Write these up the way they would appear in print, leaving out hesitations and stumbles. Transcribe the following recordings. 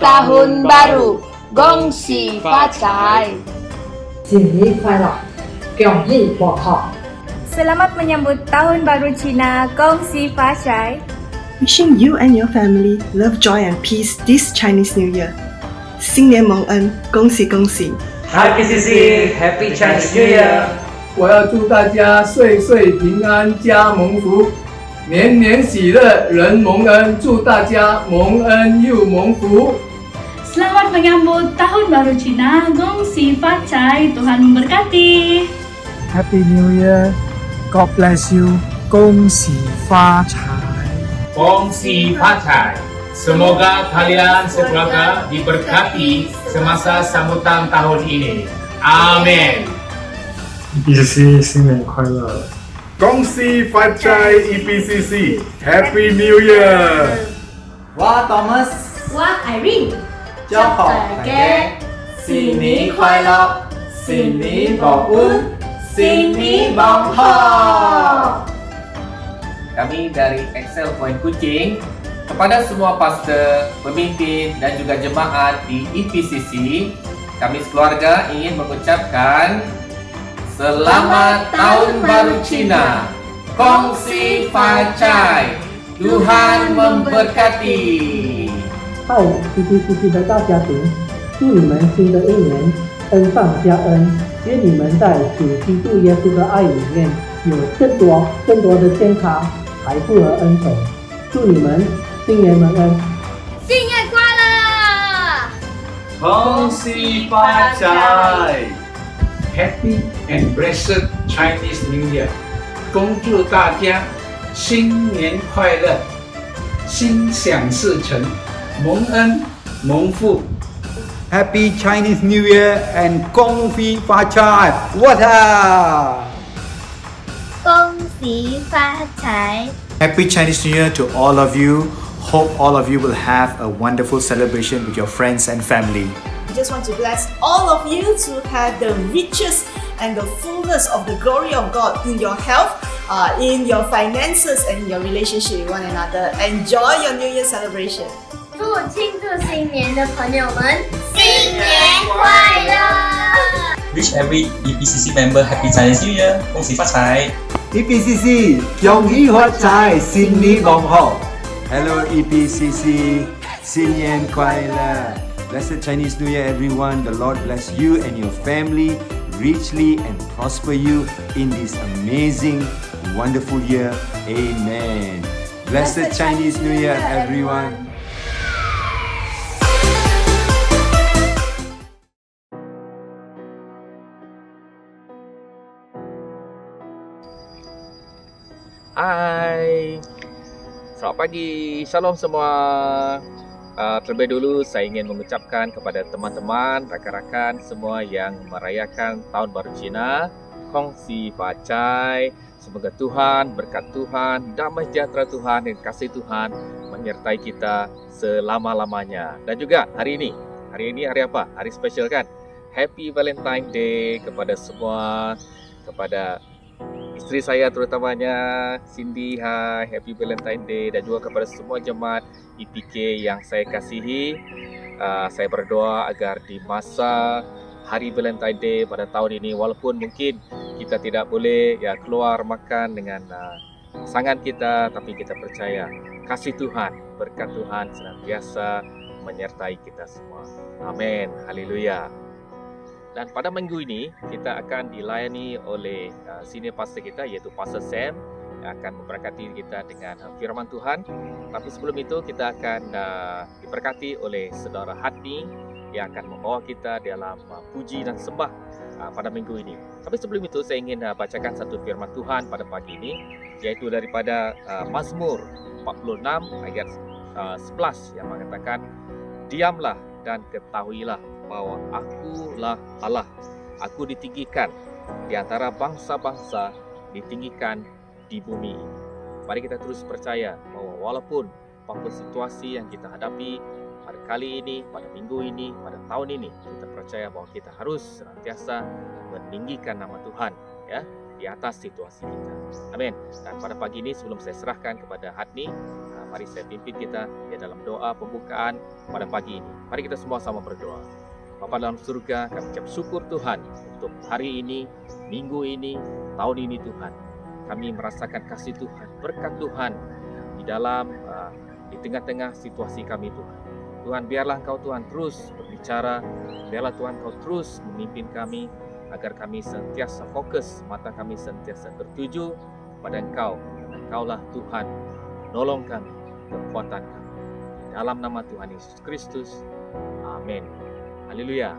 Tahun Baru, Gong Xi Fa Cai. 新年快乐，恭喜发财。 Selamat menyambut Tahun Baru Cina, Gong Xi Fa Cai. Wishing you and your family love, joy, and peace this Chinese New Year. 新年蒙恩，恭喜恭喜！ Happy CC, Happy Chinese New Year！ 我要祝大家岁岁平安，家蒙福，年年喜乐，人蒙恩。祝大家蒙恩又蒙福。 Selamat menyambut Tahun Baru Cina, Gong Xi Fa Cai, Tuhan memberkati. Happy New Year, God bless you, 恭喜发财。 Kongsi Pacai. Semoga kalian sekeluarga diberkati semasa sambutan tahun ini. Amin. EPCC 新年快乐！恭喜发财 EPCC Happy New Year！ 我 Thomas， 我 Irene， 祝大家新年快乐，新年蒙恩，新年蒙福。Kami dari Excel Point Kuching kepada semua pastor, pemimpin dan juga jemaat di EPCC, kami sekeluarga ingin mengucapkan Selamat Tahun Baru Cina, Kongsi Facai, Tuhan memberkati. 嗨，CCCC 的大家庭，祝你们新的一年恩上加恩，愿你们在主基督耶稣的爱里面有更多的健康、财富和恩宠。祝你们新年蒙恩，新年快乐！恭喜发财 Happy and blessed Chinese New Year！ 恭祝大家新年快乐，心想事成，蒙恩蒙福。 Happy Chinese New Year and 恭喜发财！我操！ 恭喜发财！ Happy Chinese New Year to all of you. Hope all of you will have a wonderful celebration with your friends and family. I just want to bless all of you to have the riches and the fullness of the glory of God in your health, in your finances, and in your relationship with one another. Enjoy your New Year celebration. 祝庆祝新年的朋友们新年快乐！ Wish every EPCC member Happy Chinese New Year， 恭喜发财。 EPCC 恭喜发财，新年蒙福。Hello EPCC， 新年快乐。Blessed Chinese New Year, everyone. The Lord bless you and your family richly and prosper you in this amazing, wonderful year. Amen. Blessed Chinese New Year, everyone. Hai, selamat pagi, shalom semua. Terlebih dulu saya ingin mengucapkan kepada teman-teman, rakan-rakan semua yang merayakan Tahun Baru Cina, Kongsi Facai. Semoga Tuhan, berkat Tuhan, damai sejahtera Tuhan dan kasih Tuhan menyertai kita selama-lamanya. Dan juga hari ini hari apa? Hari spesial kan? Happy Valentine Day kepada semua, kepada isteri saya terutamanya, Cindy, hai, Happy Valentine Day. Dan juga kepada semua jemaat EPK yang saya kasihi. Saya berdoa agar di masa Hari Valentine Day pada tahun ini, walaupun mungkin kita tidak boleh keluar makan dengan pasangan kita, tapi kita percaya kasih Tuhan, berkat Tuhan senantiasa menyertai kita semua. Amin, haleluya. Dan pada minggu ini kita akan dilayani oleh senior pastor kita, iaitu Pastor Sam, yang akan memberkati kita dengan firman Tuhan. Tapi sebelum itu kita akan diberkati oleh saudara Hadni yang akan membawa kita dalam puji dan sembah pada minggu ini. Tapi sebelum itu saya ingin bacakan satu firman Tuhan pada pagi ini, iaitu daripada Mazmur 46 ayat 11 yang mengatakan, diamlah dan ketahuilah bahwa Akulah Allah. Aku ditinggikan di antara bangsa-bangsa, ditinggikan di bumi ini. Mari kita terus percaya bahwa walaupun apapun situasi yang kita hadapi pada kali ini, pada minggu ini, pada tahun ini, kita percaya bahwa kita harus senantiasa meninggikan nama Tuhan ya di atas situasi kita. Amin. Dan pada pagi ini sebelum saya serahkan kepada Hadni Mari saya pimpin kita ya dalam doa pembukaan pada pagi ini. Mari kita semua sama berdoa. Bapa dalam surga, kami ucap syukur Tuhan untuk hari ini, minggu ini, tahun ini Tuhan. Kami merasakan kasih Tuhan, berkat Tuhan di dalam, di tengah-tengah situasi kami Tuhan. Tuhan, biarlah Engkau Tuhan terus berbicara, biarlah Tuhan Engkau terus memimpin kami, agar kami sentiasa fokus, mata kami sentiasa tertuju pada Engkau. Engkaulah Tuhan, nolong kami, kekuatan kami. Dalam nama Tuhan Yesus Kristus, amin. Haleluya.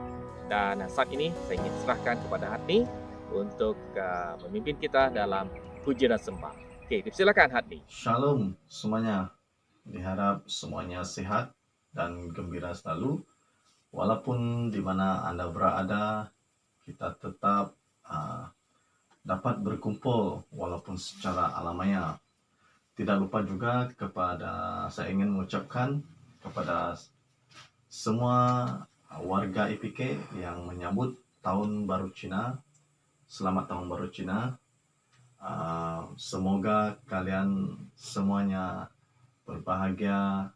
Dan saat ini saya ingin serahkan kepada Hatni untuk memimpin kita dalam pujian dan sembah. Oke, dipersilakan Hatni. Shalom semuanya. Diharap semuanya sehat dan gembira selalu. Walaupun di mana Anda berada, kita tetap dapat berkumpul walaupun secara alamiah. Tidak lupa juga saya ingin mengucapkan kepada semua warga IPK yang menyambut Tahun Baru Cina. Selamat Tahun Baru Cina. Semoga kalian semuanya berbahagia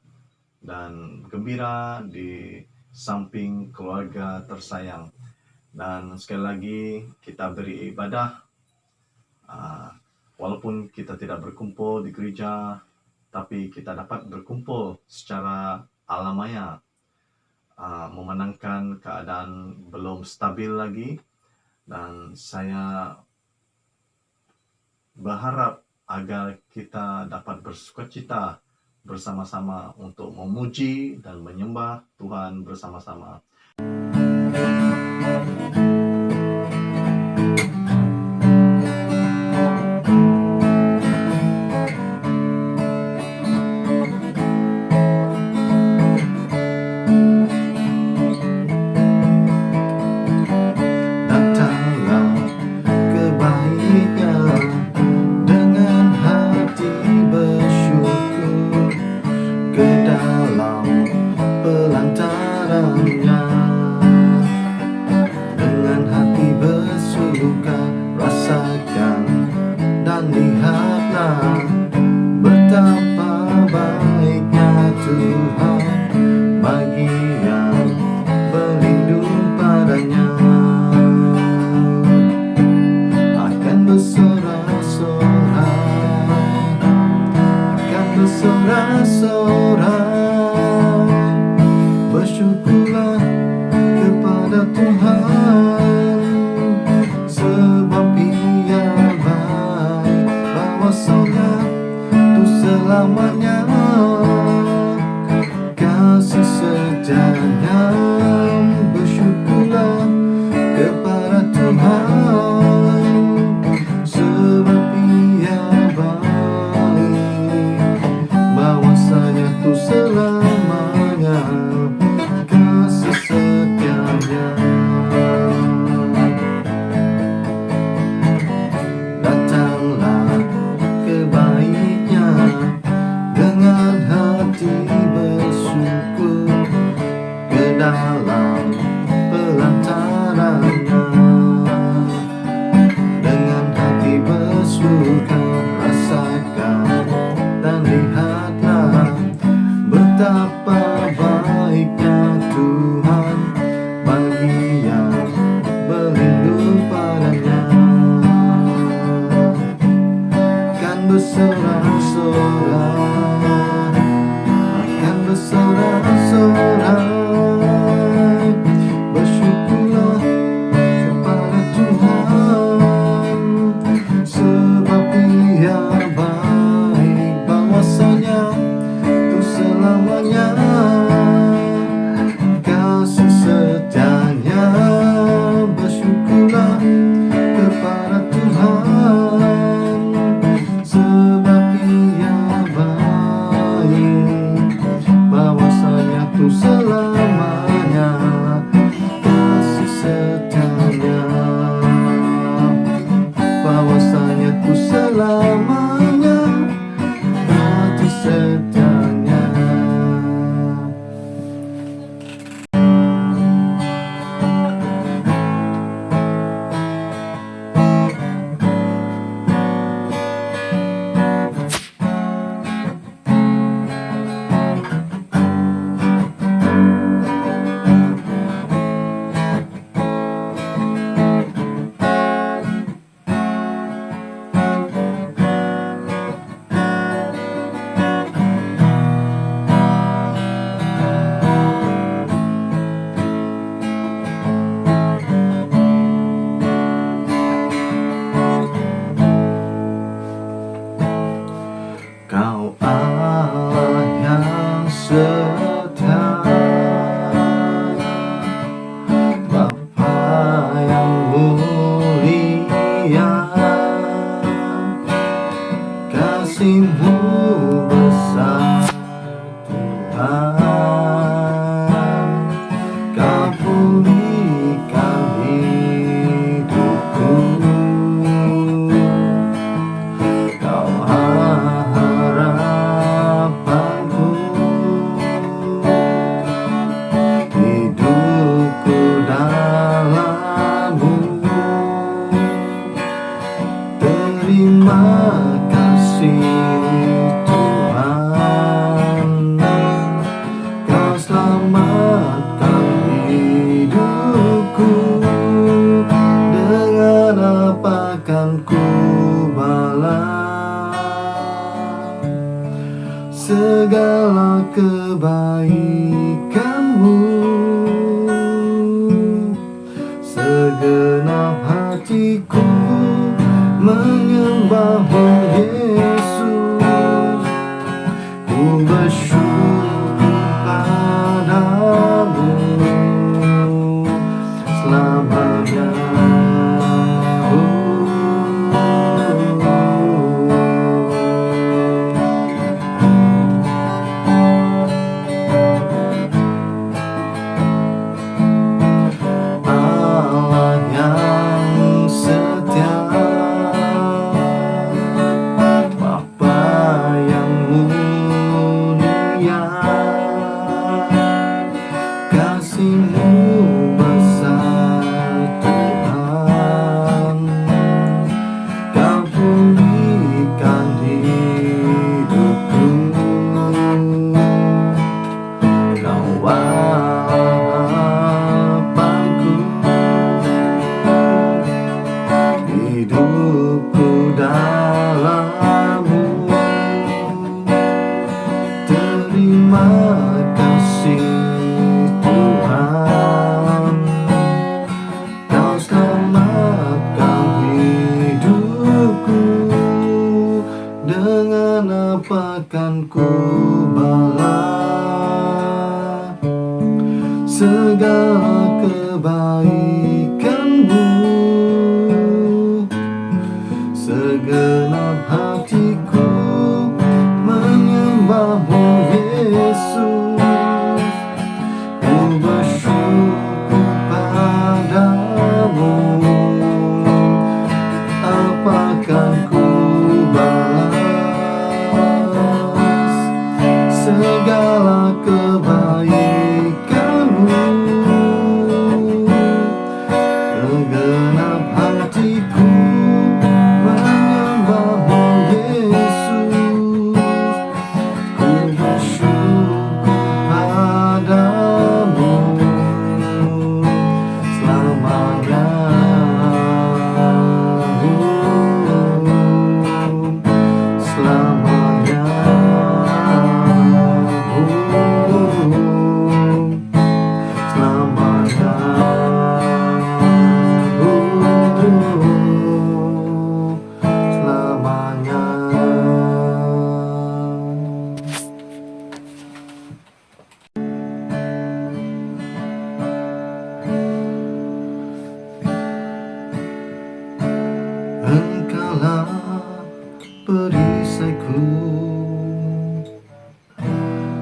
dan gembira di samping keluarga tersayang. Dan sekali lagi kita beribadah, walaupun kita tidak berkumpul di gereja, tapi kita dapat berkumpul secara alamiah, memenangkan keadaan belum stabil lagi. Dan saya berharap agar kita dapat bersukacita bersama-sama untuk memuji dan menyembah Tuhan bersama-sama. Sebab Ia baik. akan ku balas segala kebaikanmu. Segenap hatiku menyembahmu Yesus, ku bersyukur padamu selamanya. Allah yang setia, Bapa yang mulia, kasih-Mu besar Tuhan, Kau pulihkan hidupku, Kau harapanku, hidupku dalam-Mu. Terima kasih Tuhan, Kau selamatkan hidupku. Dengan apa kan ku balas segala kebaikan-Mu. Segenap hatiku menyembahmu Yesus, ku bersyukur padamu. Apakan ku balas segala kebaikan-Mu. Segenap hatiku menyembahmu Yesus, ku bersyukur padamu selamanya. Selamanya. Engkaulah perisaiku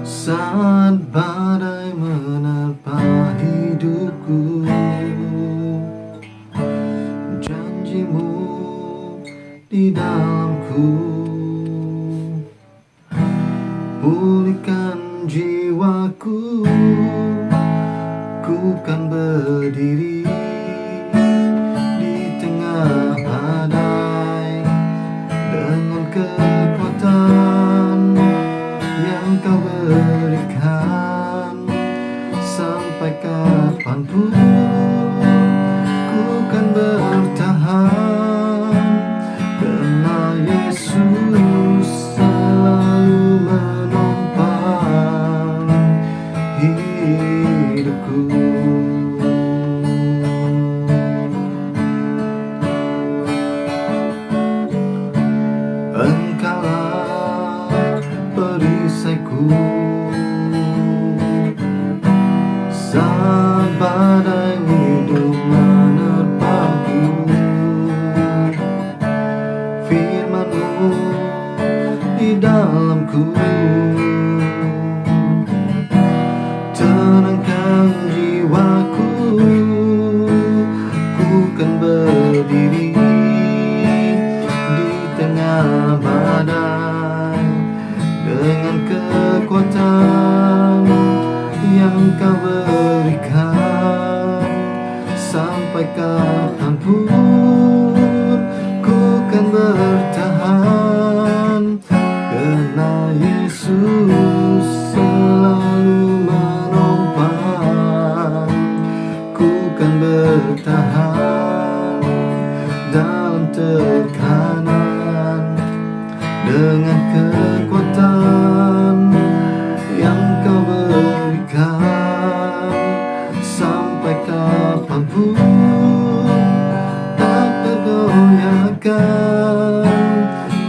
saat badai menerpa hidupku. Janji-Mu di dalamku, pulihkan jiwaku. Ku kan berdiri di tengah badai dengan kekuatan yang Kau berikan. Sampai kapanpun ku kan bertahan, karena Yesus selalu menopang hidupku. Engkaulah perisaiku saat badai hidup menerpaku. Firman-Mu di dalamku, tenangkan jiwaku. Ku kan berdiri di tengah badai dengan kekuatan yang Kau berikan. Sampai kapanpun ku kan bertahan, karena Yesus selalu menopang. Ku kan bertahan dalam akan,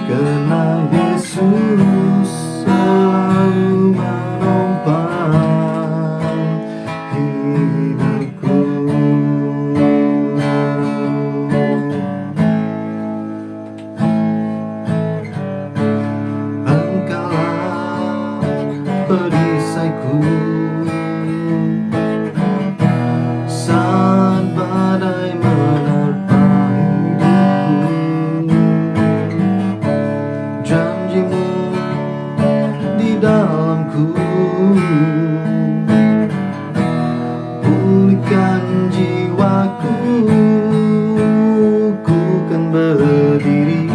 karena Yesus selalu menopang hidupku. Engkaulah perisaiku saat badai menerpa hidupku. Janjimu di dalamku, pulihkan jiwaku. Ku kan berdiri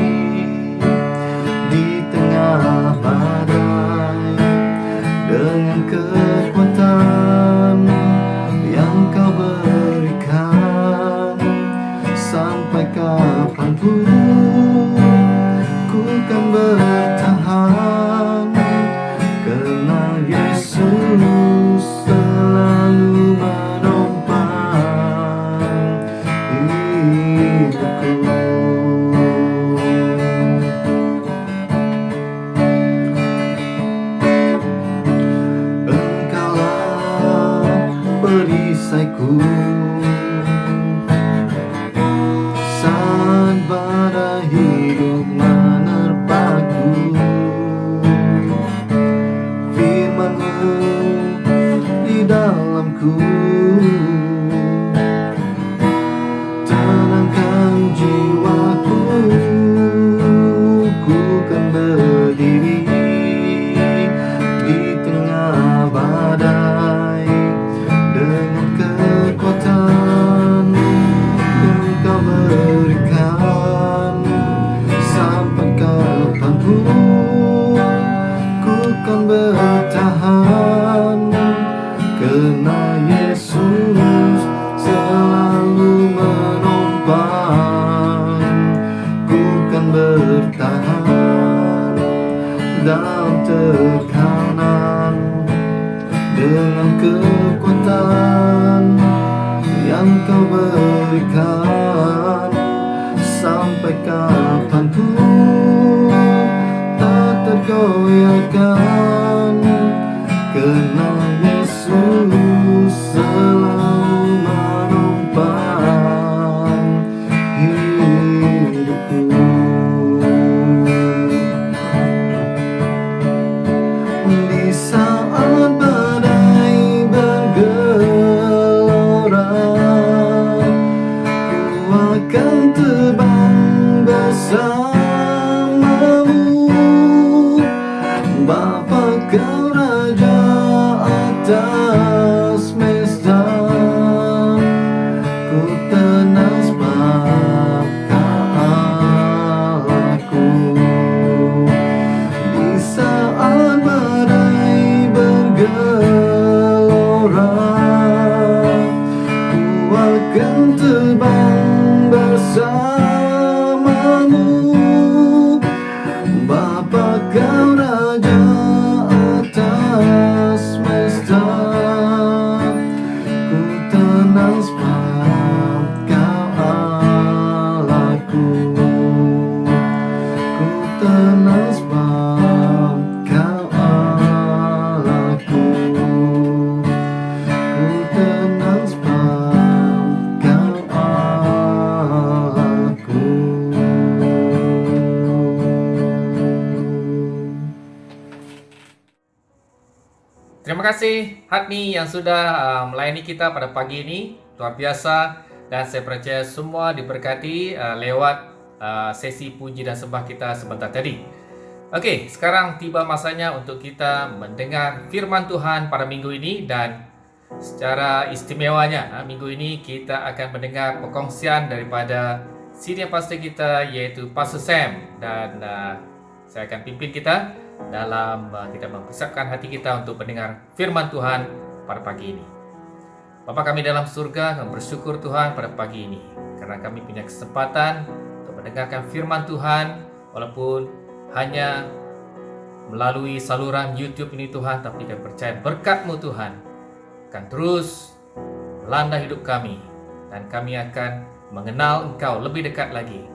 di tengah badai dengan kekuatan yang Kau berikan. Sampai kapanpun ku kan bertahan, karena Yesus selalu menopang hidupku. Engkaulah perisaiku saat badai hidup menerpaku. Firman-Mu di dalamku, tenangkan jiwaku. Ku kan berdiri di tengah badai dengan kekuatan yang Kau berikan. Sampai kapanpun ku kan bertahan, karena Yesus selalu menopang. Ku kan bertahan dalam tekanan dengan kekuatan yang Kau berikan. Sampai kapanpun tak tergoyahkan, karena Yesus selalu menopang hidupku. Di saat badai bergelora, ku akan terbang bersamamu. Bapa, Kau Raja atas semesta, ku tenang sebab Kau Allahku. Di saat badai bergelora, ku akan terbang bersamamu. Bapa, Kau Raja atas semesta, ku tenang sebab Kau Allahku. Ku tenang sebab Kau Allahku. Ku tenang sebab Kau Allahku. Terima kasih Hatni yang sudah melayani kita pada pagi ini. Luar biasa, dan saya percaya semua diberkati lewat sesi puji dan sembah kita sebentar tadi. Okey, sekarang tiba masanya untuk kita mendengar firman Tuhan pada minggu ini, dan secara istimewanya minggu ini kita akan mendengar perkongsian daripada senior pastor kita, iaitu Pastor Sam, dan saya akan pimpin kita dalam kita mempersiapkan hati kita untuk mendengar firman Tuhan pada pagi ini. Bapa kami dalam surga, kami bersyukur Tuhan pada pagi ini karena kami punya kesempatan untuk mendengarkan firman Tuhan, walaupun hanya melalui saluran YouTube ini Tuhan, tapi kami percaya berkat-Mu Tuhan akan terus melanda hidup kami, dan kami akan mengenal Engkau lebih dekat lagi.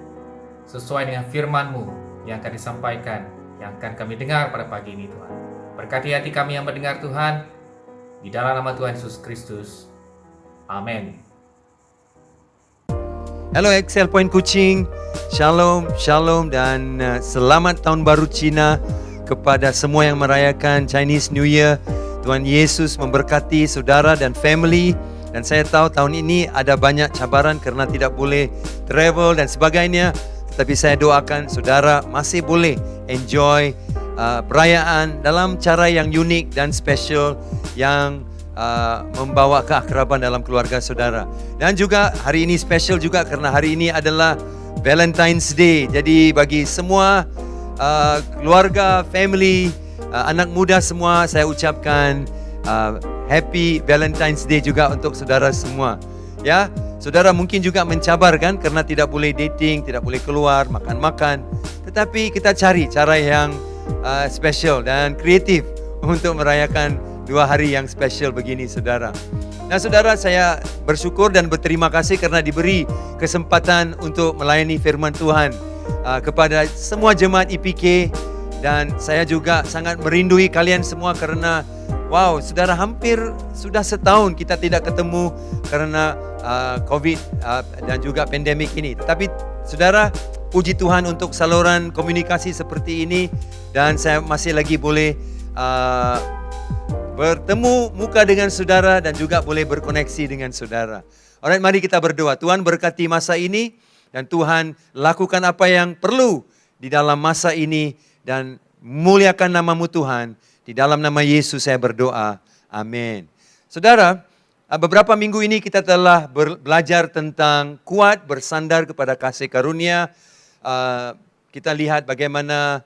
sesuai dengan firman-Mu yang akan disampaikan, yang akan kami dengar pada pagi ini Tuhan. Berkati hati kami yang mendengar Tuhan, di dalam nama Tuhan Yesus Kristus. Amin. Halo Excel Point Kuching, Shalom, Shalom dan selamat Tahun Baru Cina kepada semua yang merayakan Chinese New Year. Tuhan Yesus memberkati saudara dan family. Dan saya tahu tahun ini ada banyak cabaran karena tidak boleh travel dan sebagainya. Tetapi saya doakan saudara masih boleh enjoy perayaan dalam cara yang unik dan special yang membawa keakraban dalam keluarga saudara. Dan juga hari ini special juga karena hari ini adalah Valentine's Day. Jadi bagi semua keluarga, family, anak muda semua, saya ucapkan Happy Valentine's Day juga untuk saudara semua. Ya, saudara mungkin juga mencabar kan karena tidak boleh dating, tidak boleh keluar, makan-makan. Tetapi kita cari cara yang special dan kreatif untuk merayakan 2 hari yang special begini saudara. Nah saudara, saya bersyukur dan berterima kasih karena diberi kesempatan untuk melayani firman Tuhan kepada semua jemaat IPK. Dan saya juga sangat merindui kalian semua karena wow, saudara, hampir sudah setahun kita tidak ketemu karena COVID dan juga pandemik ini. Tetapi saudara, puji Tuhan untuk saluran komunikasi seperti ini. Dan saya masih lagi boleh bertemu muka dengan saudara dan juga boleh berkoneksi dengan saudara. Alright, mari kita berdoa. Tuhan berkati masa ini dan Tuhan lakukan apa yang perlu di dalam masa ini dan muliakan nama-Mu Tuhan. Di dalam nama Yesus saya berdoa. Amin. Saudara, beberapa minggu ini kita telah belajar tentang kuat bersandar kepada kasih karunia. Kita lihat bagaimana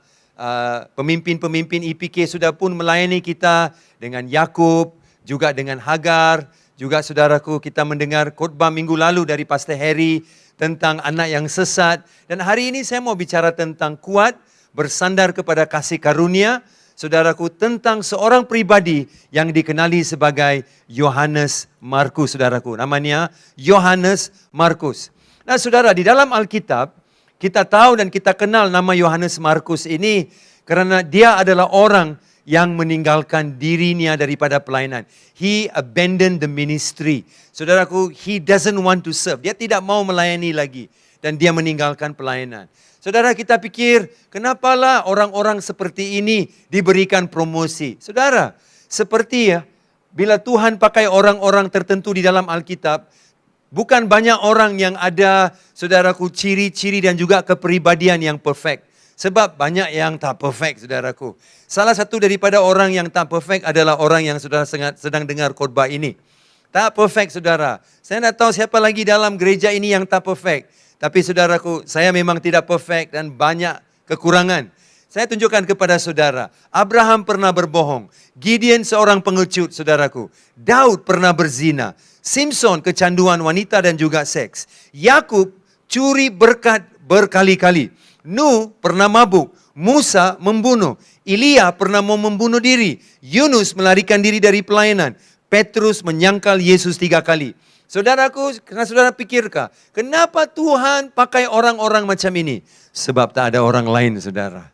pemimpin-pemimpin IPK sudah pun melayani kita dengan Yakub, juga dengan Hagar. Juga saudaraku, kita mendengar khotbah minggu lalu dari Pastor Harry tentang anak yang sesat. Dan hari ini saya mau bicara tentang kuat bersandar kepada kasih karunia. Saudaraku, tentang seorang pribadi yang dikenali sebagai Yohanes Markus, saudaraku. Namanya Yohanes Markus. Nah saudara, di dalam Alkitab, kita tahu dan kita kenal nama Yohanes Markus ini karena dia adalah orang yang meninggalkan dirinya daripada pelayanan. He abandoned the ministry. Saudaraku, he doesn't want to serve. Dia tidak mau melayani lagi. Dan dia meninggalkan pelayanan. Saudara, kita pikir, kenapalah orang-orang seperti ini diberikan promosi? Saudara, seperti bila Tuhan pakai orang-orang tertentu di dalam Alkitab, bukan banyak orang yang ada, saudaraku, ciri-ciri dan juga kepribadian yang perfect. Sebab banyak yang tak perfect, saudaraku. Salah satu daripada orang yang tak perfect adalah orang yang saudara sedang dengar khotbah ini. Tak perfect, saudara. Saya tidak tahu siapa lagi dalam gereja ini yang tak perfect. Tapi saudaraku, saya memang tidak perfect dan banyak kekurangan. Saya tunjukkan kepada saudara, Abraham pernah berbohong. Gideon seorang pengecut, saudaraku. Daud pernah berzina. Simpson kecanduan wanita dan juga seks. Yakub curi berkat berkali-kali. Nuh pernah mabuk. Musa membunuh. Elia pernah mau membunuh diri. Yunus melarikan diri dari pelayanan. Petrus menyangkal Yesus 3 kali. Saudaraku, karena saudara pikirkah, kenapa Tuhan pakai orang-orang macam ini? Sebab tak ada orang lain, saudara.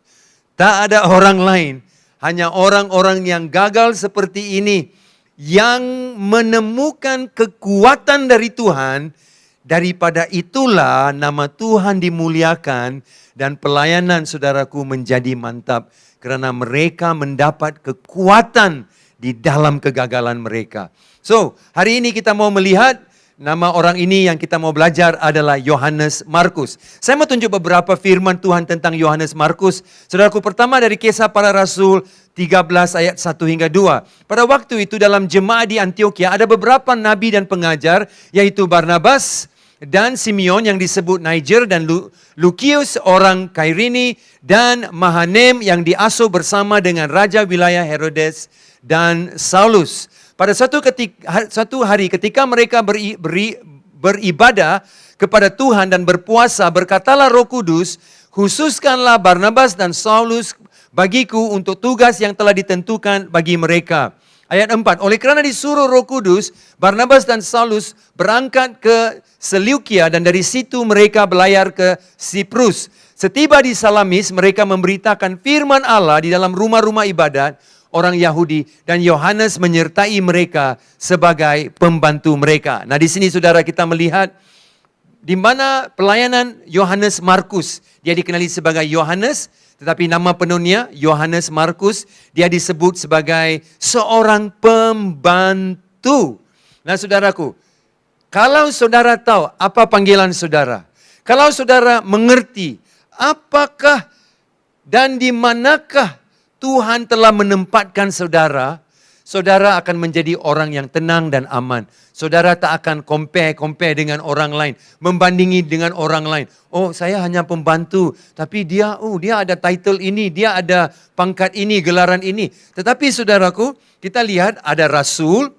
Tak ada orang lain. Hanya orang-orang yang gagal seperti ini. Yang menemukan kekuatan dari Tuhan. Daripada itulah nama Tuhan dimuliakan. Dan pelayanan saudaraku menjadi mantap. Karena mereka mendapat kekuatan di dalam kegagalan mereka. So, hari ini kita mau melihat nama orang ini yang kita mau belajar adalah Yohanes Markus. Saya mau tunjuk beberapa firman Tuhan tentang Yohanes Markus. Saudaraku, pertama dari Kisah Para Rasul 13 ayat 1 hingga 2. Pada waktu itu dalam jemaat di Antioquia ada beberapa nabi dan pengajar, yaitu Barnabas dan Simeon yang disebut Niger dan Lukius orang Kairini dan Mahanem yang diasuh bersama dengan Raja wilayah Herodes dan Saulus. Pada satu hari ketika mereka beribadah kepada Tuhan dan berpuasa, berkatalah Roh Kudus, khususkanlah Barnabas dan Saulus bagiku untuk tugas yang telah ditentukan bagi mereka. Ayat 4, oleh kerana disuruh Roh Kudus, Barnabas dan Saulus berangkat ke Seleukia dan dari situ mereka berlayar ke Siprus. Setiba di Salamis, mereka memberitakan firman Allah di dalam rumah-rumah ibadat orang Yahudi dan Yohanes menyertai mereka sebagai pembantu mereka. Nah, di sini saudara kita melihat di mana pelayanan Yohanes Markus. Dia dikenali sebagai Yohanes, tetapi nama penuhnya Yohanes Markus. Dia disebut sebagai seorang pembantu. Nah, saudaraku, kalau saudara tahu apa panggilan saudara, kalau saudara mengerti apakah dan di manakah Tuhan telah menempatkan saudara, saudara akan menjadi orang yang tenang dan aman. Saudara tak akan compare dengan orang lain, membandingi dengan orang lain. Oh, saya hanya pembantu, tapi dia ada title ini, dia ada pangkat ini, gelaran ini. Tetapi saudaraku, kita lihat ada rasul,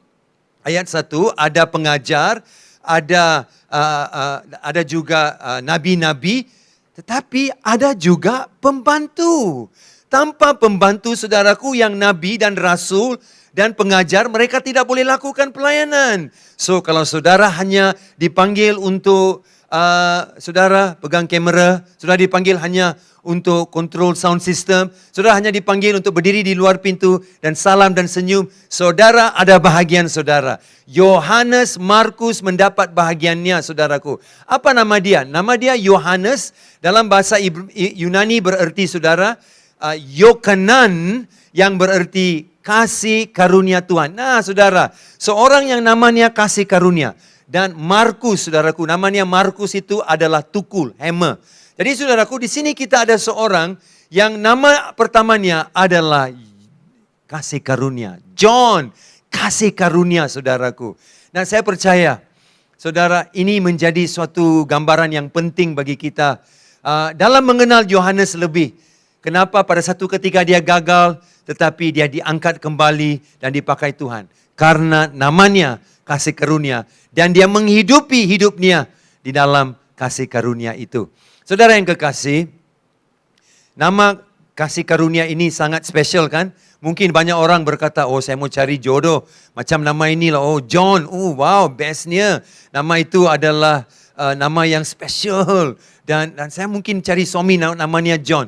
ayat 1, ada pengajar, ada juga nabi-nabi, tetapi ada juga pembantu. Tanpa pembantu saudaraku yang nabi dan rasul dan pengajar, mereka tidak boleh lakukan pelayanan. So kalau saudara hanya dipanggil untuk saudara pegang kamera, saudara dipanggil hanya untuk control sound system, saudara hanya dipanggil untuk berdiri di luar pintu dan salam dan senyum, saudara ada bahagian saudara. Yohanes Markus mendapat bahagiannya saudaraku. Apa nama dia? Nama dia Yohanes, dalam bahasa Yunani bererti saudara, Yokanan, yang bererti kasih karunia Tuhan. Nah saudara, seorang yang namanya kasih karunia. Dan Markus, saudaraku, namanya Markus itu adalah tukul, hammer. Jadi saudaraku, di sini kita ada seorang yang nama pertamanya adalah kasih karunia. John, kasih karunia saudaraku. Nah saya percaya, saudara, ini menjadi suatu gambaran yang penting bagi kita dalam mengenal Yohanes lebih. Kenapa pada satu ketika dia gagal, tetapi dia diangkat kembali dan dipakai Tuhan. Karena namanya kasih karunia. Dan dia menghidupi hidupnya di dalam kasih karunia itu. Saudara yang kekasih, nama kasih karunia ini sangat spesial kan? Mungkin banyak orang berkata, oh saya mau cari jodoh. Macam nama inilah, oh John, oh wow bestnya. Nama itu adalah nama yang spesial. Dan saya mungkin cari suami namanya John.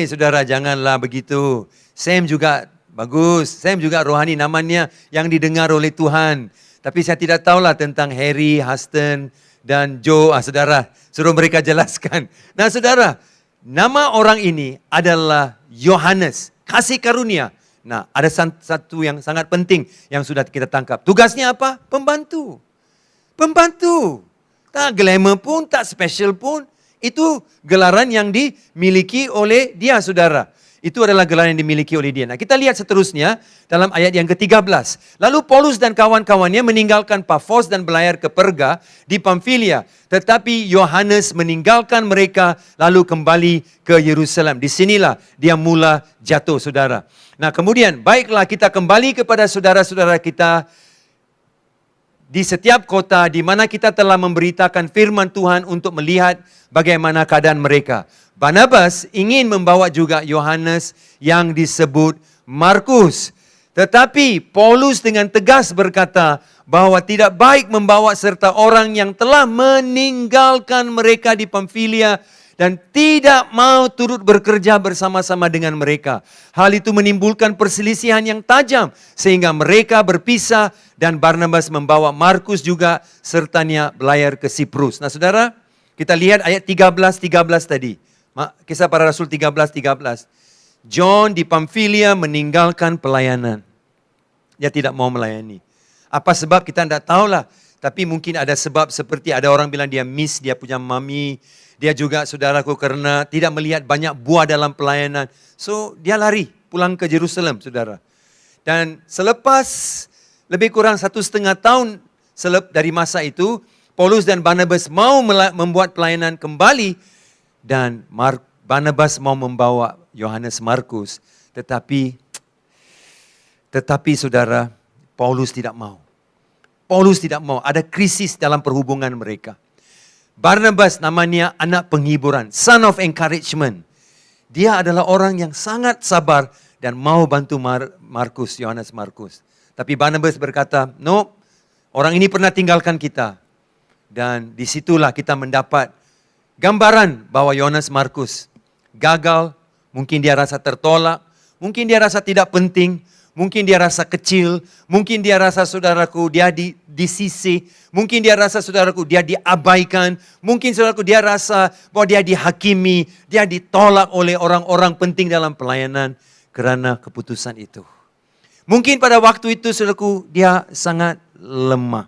Saudara janganlah begitu. Sam juga bagus. Sam juga rohani namanya yang didengar oleh Tuhan. Tapi saya tidak tahulah tentang Harry, Huston dan Joe. Saudara, suruh mereka jelaskan. Nah saudara, nama orang ini adalah Yohanes, kasih karunia. Nah ada satu yang sangat penting yang sudah kita tangkap. Tugasnya apa? Pembantu. Pembantu. Tak glamour pun, tak special pun. Itu gelaran yang dimiliki oleh dia, saudara. Itu adalah gelaran yang dimiliki oleh dia. Nah, kita lihat seterusnya dalam ayat yang ke-13. Lalu Paulus dan kawan-kawannya meninggalkan Pafos dan berlayar ke Perga di Pamfilia. Tetapi Yohanes meninggalkan mereka lalu kembali ke Yerusalem. Di sinilah dia mula jatuh, saudara. Nah, kemudian baiklah kita kembali kepada saudara-saudara kita di setiap kota di mana kita telah memberitakan firman Tuhan untuk melihat bagaimana keadaan mereka. Barnabas ingin membawa juga Yohanes yang disebut Markus. Tetapi Paulus dengan tegas berkata bahwa tidak baik membawa serta orang yang telah meninggalkan mereka di Pamfilia dan tidak mau turut bekerja bersama-sama dengan mereka. Hal itu menimbulkan perselisihan yang tajam sehingga mereka berpisah dan Barnabas membawa Markus juga sertanya berlayar ke Siprus. Nah saudara, kita lihat ayat 13 tadi. Kisah Para Rasul 13. John di Pamfilia meninggalkan pelayanan. Dia tidak mau melayani. Apa sebab kita tidak tahulah. Tapi mungkin ada sebab seperti ada orang bilang dia miss dia punya mami. Dia juga saudaraku karena tidak melihat banyak buah dalam pelayanan. So dia lari pulang ke Jerusalem saudara. Dan selepas lebih kurang 1,5 tahun dari masa itu, Paulus dan Barnabas mau membuat pelayanan kembali. Dan Barnabas mau membawa Yohanes Markus. Tetapi saudara, Paulus tidak mau. Paulus tidak mau. Ada krisis dalam perhubungan mereka. Barnabas namanya anak penghiburan, son of encouragement. Dia adalah orang yang sangat sabar dan mau bantu Yohanes Markus. Tapi Barnabas berkata, no, orang ini pernah tinggalkan kita. Dan disitulah kita mendapat gambaran bahwa Yohanes Markus gagal, mungkin dia rasa tertolak, mungkin dia rasa tidak penting, mungkin dia rasa kecil, mungkin dia rasa saudaraku dia disisih, mungkin dia rasa saudaraku dia diabaikan, mungkin saudaraku dia rasa bahwa dia dihakimi, dia ditolak oleh orang-orang penting dalam pelayanan karena keputusan itu. Mungkin pada waktu itu saudaraku dia sangat lemah.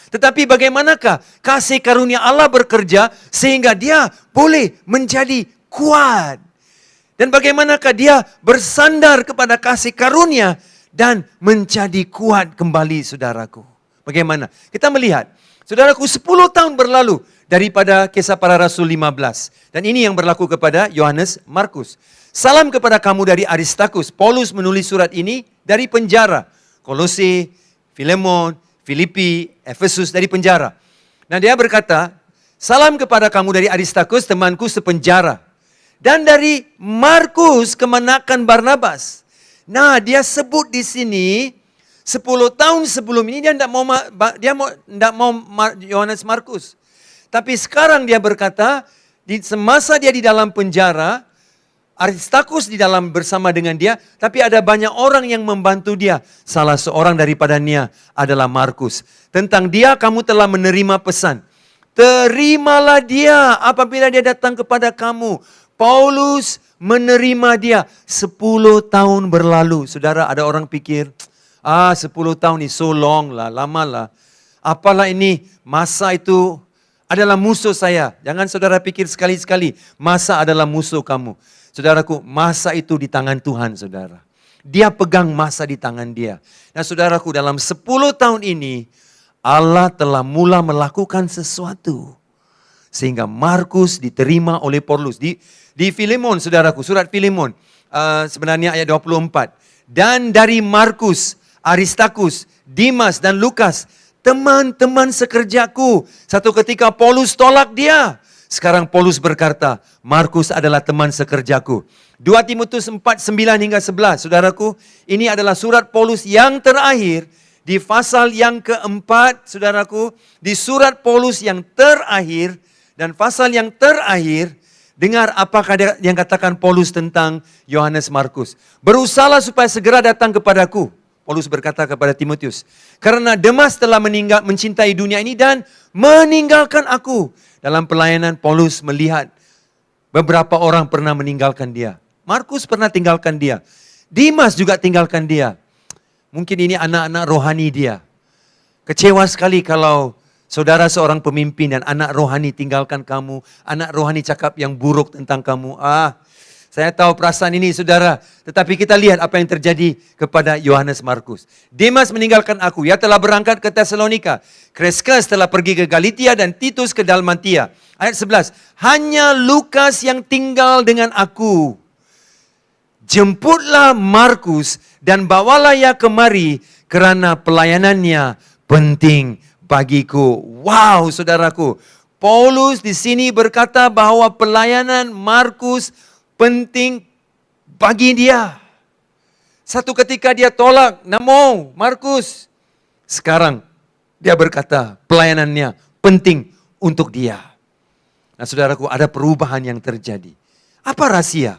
Tetapi bagaimanakah kasih karunia Allah bekerja sehingga dia boleh menjadi kuat? Dan bagaimanakah dia bersandar kepada kasih karunia dan menjadi kuat kembali saudaraku. Bagaimana? Kita melihat, saudaraku 10 tahun berlalu daripada Kisah Para Rasul 15. Dan ini yang berlaku kepada Yohanes Markus. Salam kepada kamu dari Aristarkus. Paulus menulis surat ini dari penjara. Kolose, Filemon, Filipi, Efesus dari penjara. Nah dia berkata, salam kepada kamu dari Aristarkus, temanku sepenjara. Dan dari Markus kemenakan Barnabas. Nah, dia sebut di sini 10 tahun sebelum ini dia tidak mau Yohanes Markus. Tapi sekarang dia berkata, di semasa dia di dalam penjara, Aristarkus di dalam bersama dengan dia, tapi ada banyak orang yang membantu dia. Salah seorang daripadanya adalah Markus. Tentang dia kamu telah menerima pesan. Terimalah dia apabila dia datang kepada kamu. Paulus menerima dia 10 tahun berlalu. Saudara, ada orang pikir, 10 tahun ini so long lah, lama lah. Apalah ini, masa itu adalah musuh saya. Jangan saudara pikir sekali-sekali, masa adalah musuh kamu. Saudaraku, masa itu di tangan Tuhan, saudara. Dia pegang masa di tangan dia. Nah saudaraku, dalam 10 tahun ini, Allah telah mula melakukan sesuatu. Sehingga Markus diterima oleh Paulus. Di Filemon, saudaraku, surat Filemon, sebenarnya ayat 24. Dan dari Markus, Aristarkus, Dimas dan Lukas, teman-teman sekerjaku. Satu ketika Paulus tolak dia. Sekarang Paulus berkata, Markus adalah teman sekerjaku. 2 Timotius 4, 9 hingga 11, saudaraku, ini adalah surat Paulus yang terakhir. Di pasal yang keempat, saudaraku, di surat Paulus yang terakhir, dan pasal yang terakhir, dengar apakah yang katakan Paulus tentang Yohanes Markus. Berusahalah supaya segera datang kepadaku. Paulus berkata kepada Timotius. Karena Demas telah mencintai dunia ini dan meninggalkan aku. Dalam pelayanan Paulus melihat beberapa orang pernah meninggalkan dia. Markus pernah tinggalkan dia. Dimas juga tinggalkan dia. Mungkin ini anak-anak rohani dia. Kecewa sekali kalau saudara seorang pemimpin dan anak rohani tinggalkan kamu. Anak rohani cakap yang buruk tentang kamu. Saya tahu perasaan ini saudara. Tetapi kita lihat apa yang terjadi kepada Yohanes Markus. Demas meninggalkan aku. Ia telah berangkat ke Tesalonika. Kreskas telah pergi ke Galatia dan Titus ke Dalmatia. Ayat 11. Hanya Lukas yang tinggal dengan aku. Jemputlah Markus dan bawalah ia kemari kerana pelayanannya penting bagiku. Wow, saudaraku. Paulus di sini berkata bahwa pelayanan Markus penting bagi dia. Satu ketika dia tolak, "Namo, Markus." Sekarang dia berkata pelayanannya penting untuk dia. Nah, saudaraku, ada perubahan yang terjadi. Apa rahasia?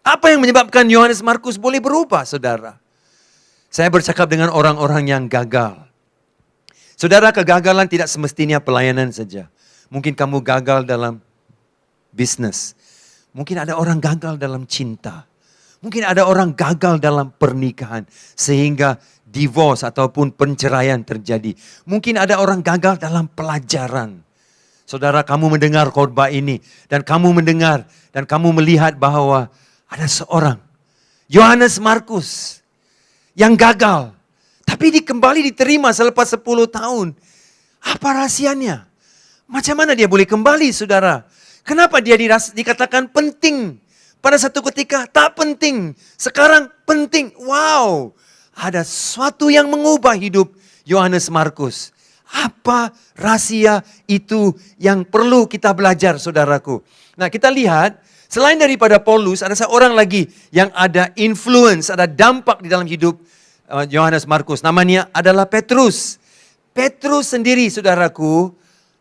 Apa yang menyebabkan Yohanes Markus boleh berubah, saudara? Saya bercakap dengan orang-orang yang gagal. Saudara, kegagalan tidak semestinya pelayanan saja. Mungkin kamu gagal dalam bisnis. Mungkin ada orang gagal dalam cinta. Mungkin ada orang gagal dalam pernikahan. Sehingga divorce ataupun penceraian terjadi. Mungkin ada orang gagal dalam pelajaran. Saudara, kamu mendengar khotbah ini. Dan kamu mendengar dan kamu melihat bahwa ada seorang, Yohanes Markus, yang gagal. Tapi kembali diterima selepas 10 tahun. Apa rahasianya? Macam mana dia boleh kembali, saudara? Kenapa dia dikatakan penting? Pada satu ketika tak penting. Sekarang penting. Wow. Ada sesuatu yang mengubah hidup Yohanes Markus. Apa rahasia itu yang perlu kita belajar, saudaraku? Nah, kita lihat, selain daripada Paulus, ada seorang lagi yang ada influence, ada dampak di dalam hidup Yohanes Markus. Namanya adalah Petrus. Petrus sendiri, saudaraku,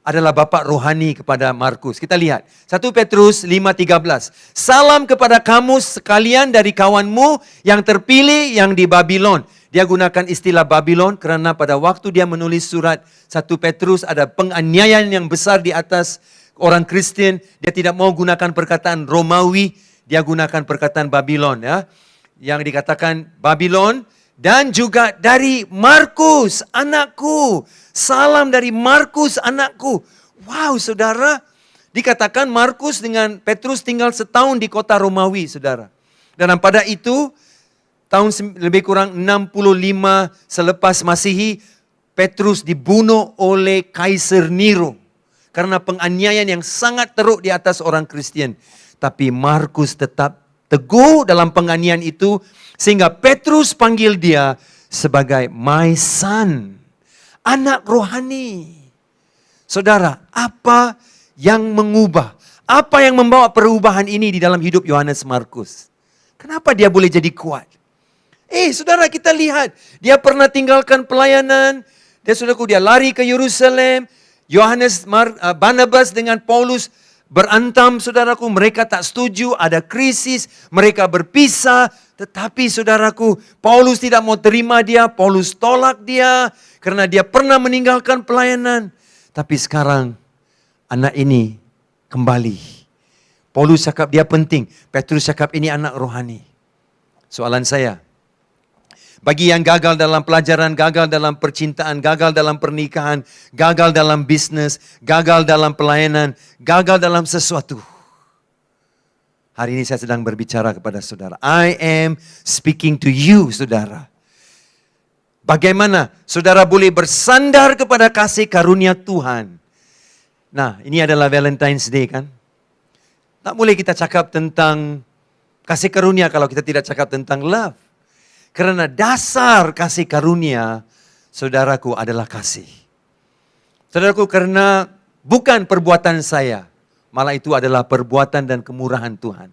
adalah bapa rohani kepada Markus. Kita lihat 1 Petrus 5:13. Salam kepada kamu sekalian dari kawanmu yang terpilih yang di Babylon. Dia gunakan istilah Babylon kerana pada waktu dia menulis surat 1 Petrus ada penganiayaan yang besar di atas orang Kristen. Dia tidak mau gunakan perkataan Romawi, dia gunakan perkataan Babylon, ya. Yang dikatakan Babylon. Dan juga dari Markus, anakku. Salam dari Markus, anakku. Wow, saudara. Dikatakan Markus dengan Petrus tinggal setahun di kota Romawi, saudara. Dan pada itu, tahun lebih kurang 65 selepas Masihi, Petrus dibunuh oleh Kaisar Nero. Karena penganiayaan yang sangat teruk di atas orang Kristen. Tapi Markus tetap teguh dalam penganiayaan itu, sehingga Petrus panggil dia sebagai my son, anak rohani. Saudara, apa yang mengubah? Apa yang membawa perubahan ini di dalam hidup Yohanes Markus? Kenapa dia boleh jadi kuat? Saudara, kita lihat, dia pernah tinggalkan pelayanan, dia lari ke Yerusalem. Barnabas dengan Paulus berantam, saudaraku, mereka tak setuju, ada krisis, mereka berpisah. Tetapi saudaraku, Paulus tidak mau terima dia, Paulus tolak dia, karena dia pernah meninggalkan pelayanan. Tapi sekarang, anak ini kembali. Paulus cakap dia penting, Petrus cakap ini anak rohani. Soalan saya, bagi yang gagal dalam pelajaran, gagal dalam percintaan, gagal dalam pernikahan, gagal dalam bisnis, gagal dalam pelayanan, gagal dalam sesuatu. Hari ini saya sedang berbicara kepada saudara. I am speaking to you, saudara. Bagaimana saudara boleh bersandar kepada kasih karunia Tuhan. Nah, ini adalah Valentine's Day, kan? Tak boleh kita cakap tentang kasih karunia kalau kita tidak cakap tentang love. Karena dasar kasih karunia, saudaraku, adalah kasih. Saudaraku, karena bukan perbuatan saya, malah itu adalah perbuatan dan kemurahan Tuhan.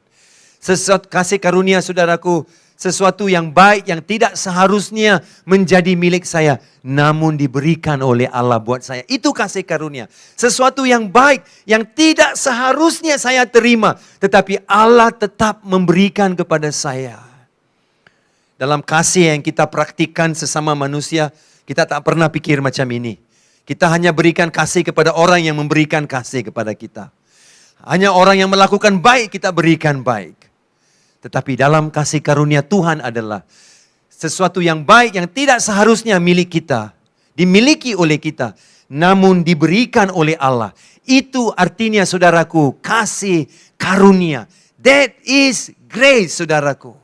Sesuatu kasih karunia, saudaraku, sesuatu yang baik yang tidak seharusnya menjadi milik saya, namun diberikan oleh Allah buat saya. Itu kasih karunia. Sesuatu yang baik yang tidak seharusnya saya terima, tetapi Allah tetap memberikan kepada saya. Dalam kasih yang kita praktikkan sesama manusia, kita tak pernah pikir macam ini. Kita hanya berikan kasih kepada orang yang memberikan kasih kepada kita. Hanya orang yang melakukan baik kita berikan baik. Tetapi dalam kasih karunia Tuhan adalah sesuatu yang baik yang tidak seharusnya milik kita, dimiliki oleh kita, namun diberikan oleh Allah. Itu artinya, saudaraku, kasih karunia. That is grace, saudaraku.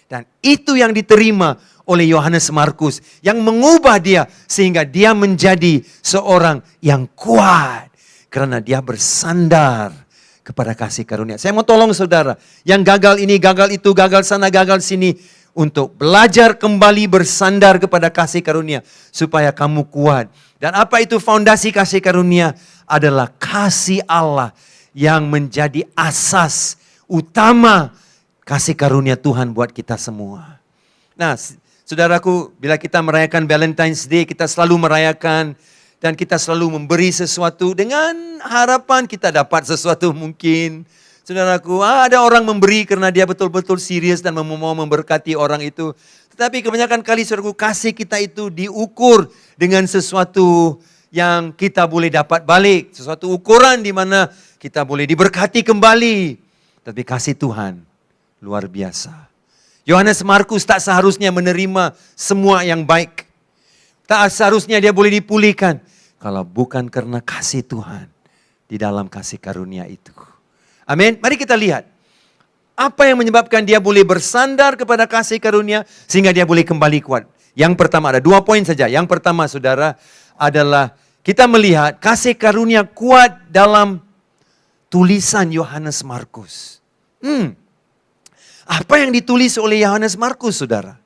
Dan itu yang diterima oleh Yohanes Markus, yang mengubah dia sehingga dia menjadi seorang yang kuat karena dia bersandar kepada kasih karunia. Saya mau tolong saudara yang gagal ini, gagal itu, gagal sana, gagal sini, untuk belajar kembali bersandar kepada kasih karunia supaya kamu kuat. Dan apa itu fondasi kasih karunia? Adalah kasih Allah yang menjadi asas utama kasih karunia Tuhan buat kita semua. Nah, saudaraku, bila kita merayakan Valentine's Day, kita selalu merayakan dan kita selalu memberi sesuatu dengan harapan kita dapat sesuatu mungkin. Saudaraku, ada orang memberi karena dia betul-betul serius dan mau memberkati orang itu. Tetapi kebanyakan kali, saudaraku, kasih kita itu diukur dengan sesuatu yang kita boleh dapat balik. Sesuatu ukuran di mana kita boleh diberkati kembali. Tapi kasih Tuhan luar biasa. Yohanes Markus tak seharusnya menerima semua yang baik. Tak seharusnya dia boleh dipulihkan kalau bukan karena kasih Tuhan di dalam kasih karunia itu. Amin. Mari kita lihat. Apa yang menyebabkan dia boleh bersandar kepada kasih karunia sehingga dia boleh kembali kuat. Yang pertama, ada 2 poin saja. Yang pertama, saudara, adalah kita melihat kasih karunia kuat dalam tulisan Yohanes Markus. Apa yang ditulis oleh Yohanes Markus, saudara?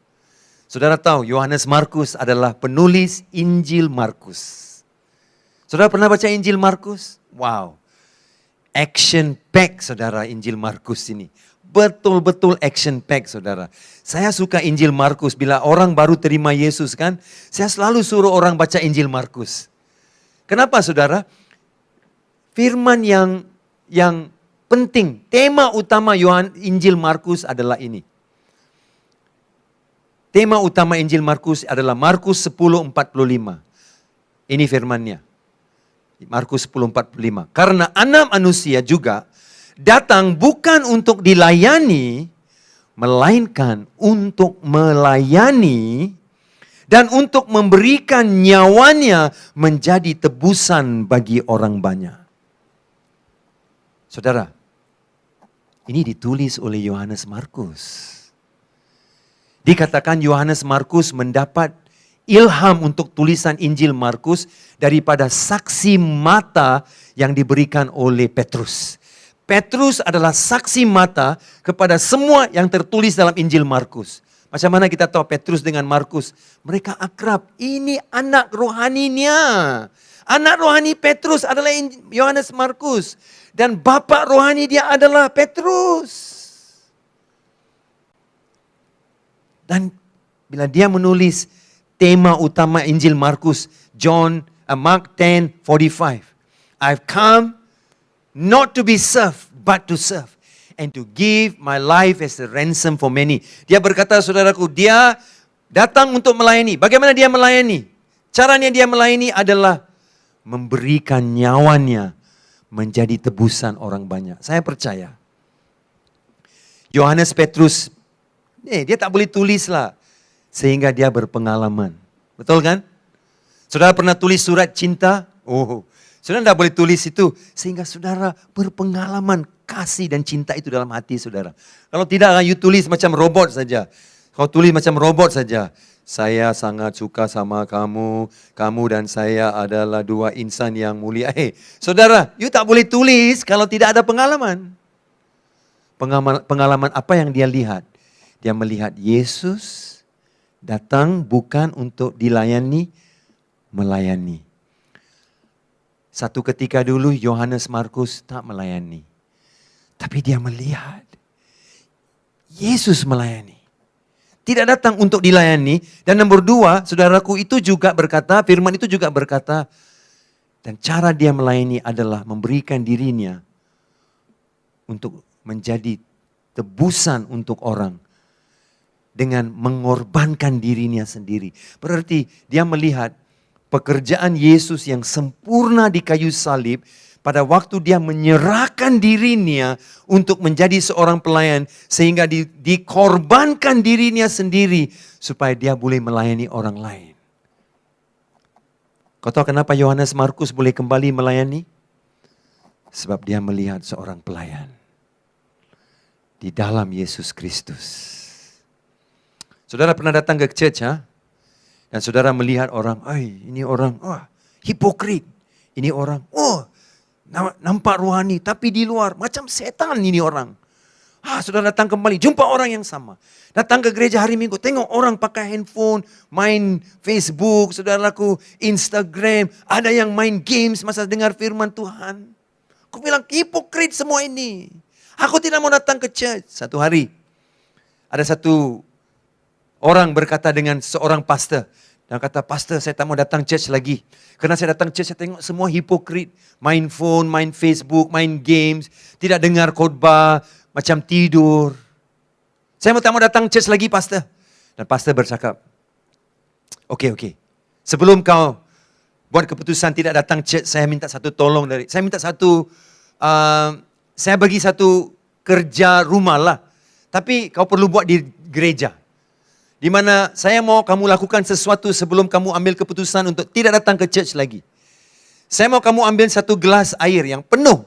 Saudara tahu Yohanes Markus adalah penulis Injil Markus. Saudara pernah baca Injil Markus? Wow. Action pack, saudara, Injil Markus ini. betul-betul action pack, saudara. Saya suka Injil Markus. Bila orang baru terima Yesus kan, saya selalu suruh orang baca Injil Markus. Kenapa, saudara? Firman yang penting, tema utama Injil Markus adalah ini. Tema utama Injil Markus adalah Markus 10:45. Ini firmannya. Markus 10:45. Karena Anak Manusia juga datang bukan untuk dilayani, melainkan untuk melayani dan untuk memberikan nyawanya menjadi tebusan bagi orang banyak. Saudara, ini ditulis oleh Yohanes Markus. Dikatakan Yohanes Markus mendapat ilham untuk tulisan Injil Markus daripada saksi mata yang diberikan oleh Petrus. Petrus adalah saksi mata kepada semua yang tertulis dalam Injil Markus. Macam mana kita tahu Petrus dengan Markus? Mereka akrab. Ini anak rohaninya. Anak rohani Petrus adalah Yohanes Markus. Dan bapa rohani dia adalah Petrus. Dan bila dia menulis tema utama Injil Markus, Mark 10:45. I've come not to be served, but to serve. And to give my life as a ransom for many. Dia berkata, saudaraku, dia datang untuk melayani. Bagaimana dia melayani? Caranya dia melayani adalah memberikan nyawanya menjadi tebusan orang banyak. Saya percaya. Yohanes Petrus, dia tak boleh tulis lah. Sehingga dia berpengalaman. Betul kan? Saudara pernah tulis surat cinta? Saudara tidak boleh tulis itu. Sehingga saudara berpengalaman kasih dan cinta itu dalam hati saudara. Kalau tidak, you tulis macam robot saja. Kau tulis macam robot saja. Saya sangat suka sama kamu. Kamu dan saya adalah dua insan yang mulia. Saudara, you tak boleh tulis kalau tidak ada pengalaman. Pengalaman apa yang dia lihat? Dia melihat Yesus datang bukan untuk dilayani, melayani. Satu ketika dulu Yohanes Markus tak melayani. Tapi dia melihat Yesus melayani. Tidak datang untuk dilayani. Dan nomor dua, saudaraku, itu juga berkata, firman itu juga berkata, dan cara dia melayani adalah memberikan dirinya untuk menjadi tebusan untuk orang. Dengan mengorbankan dirinya sendiri. Berarti dia melihat pekerjaan Yesus yang sempurna di kayu salib. Pada waktu dia menyerahkan dirinya untuk menjadi seorang pelayan. Sehingga dikorbankan dirinya sendiri. Supaya dia boleh melayani orang lain. Kau tahu kenapa Yohanes Markus boleh kembali melayani? Sebab dia melihat seorang pelayan. Di dalam Yesus Kristus. Saudara pernah datang ke church, dan saudara melihat orang, ini orang, hipokrit. Ini orang, nampak rohani, tapi di luar macam setan ini orang. Saudara datang kembali, jumpa orang yang sama. Datang ke gereja hari Minggu, tengok orang pakai handphone, main Facebook, saudaraku, Instagram. Ada yang main games masa dengar firman Tuhan. Aku bilang, hipokrit semua ini. Aku tidak mau datang ke church. Satu hari, ada satu orang berkata dengan seorang pastor. Dan kata, pastor, saya tak mau datang church lagi. Karena saya datang church, saya tengok semua hipokrit. Main phone, main Facebook, main games. Tidak dengar khotbah, macam tidur. Saya tak mau datang church lagi, pastor. Dan pastor bercakap, Okey. Sebelum kau buat keputusan tidak datang church, saya minta satu tolong dari, saya bagi satu kerja rumah lah. Tapi kau perlu buat di gereja. Di mana saya mau kamu lakukan sesuatu sebelum kamu ambil keputusan untuk tidak datang ke church lagi. Saya mau kamu ambil satu gelas air yang penuh.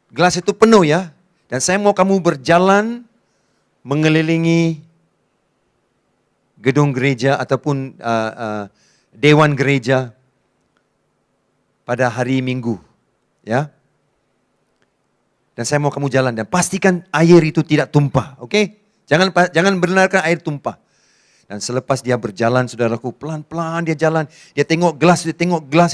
Gelas itu penuh ya. Dan saya mau kamu berjalan mengelilingi gedung gereja ataupun dewan gereja pada hari Minggu. Ya. Dan saya mau kamu jalan dan pastikan air itu tidak tumpah. Oke? Jangan benarkan air tumpah. Dan selepas dia berjalan, saudaraku, pelan-pelan dia jalan. Dia tengok gelas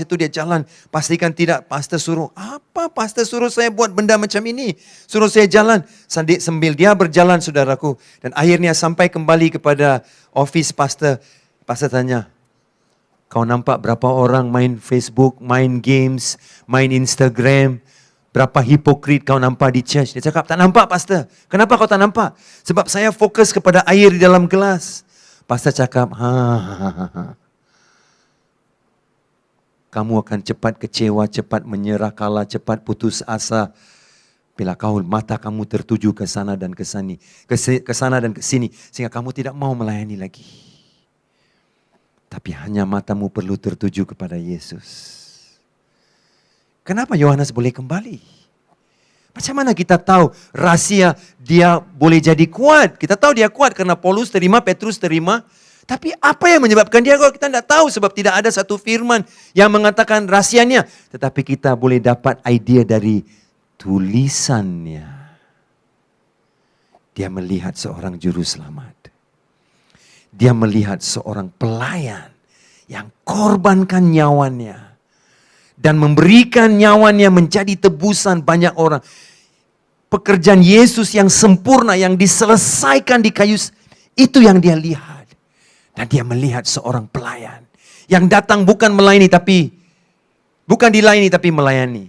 itu dia jalan. Pastikan tidak, pastor suruh. Apa pastor suruh saya buat benda macam ini? Suruh saya jalan. Sambil dia berjalan, saudaraku. Dan akhirnya sampai kembali kepada office pastor. Pastor tanya, kau nampak berapa orang main Facebook, main games, main Instagram? Berapa hipokrit kau nampak di church? Dia cakap, tak nampak pastor. Kenapa kau tak nampak? Sebab saya fokus kepada air di dalam gelas. Pastor cakap, kamu akan cepat kecewa, cepat menyerah, kalah, cepat putus asa. Bila mata kamu tertuju ke sana dan ke sini, sehingga kamu tidak mau melayani lagi. Tapi hanya matamu perlu tertuju kepada Yesus. Kenapa Yohanes boleh kembali? Macam mana kita tahu rahsia dia boleh jadi kuat? Kita tahu dia kuat karena Paulus terima, Petrus terima. Tapi apa yang menyebabkan dia kuat? Kita tidak tahu sebab tidak ada satu firman yang mengatakan rahsianya. Tetapi kita boleh dapat idea dari tulisannya. Dia melihat seorang juru selamat. Dia melihat seorang pelayan yang korbankan nyawanya. Dan memberikan nyawanya menjadi tebusan banyak orang. Pekerjaan Yesus yang sempurna, yang diselesaikan di kayu, itu yang dia lihat. Dan dia melihat seorang pelayan yang datang bukan dilayani tapi melayani.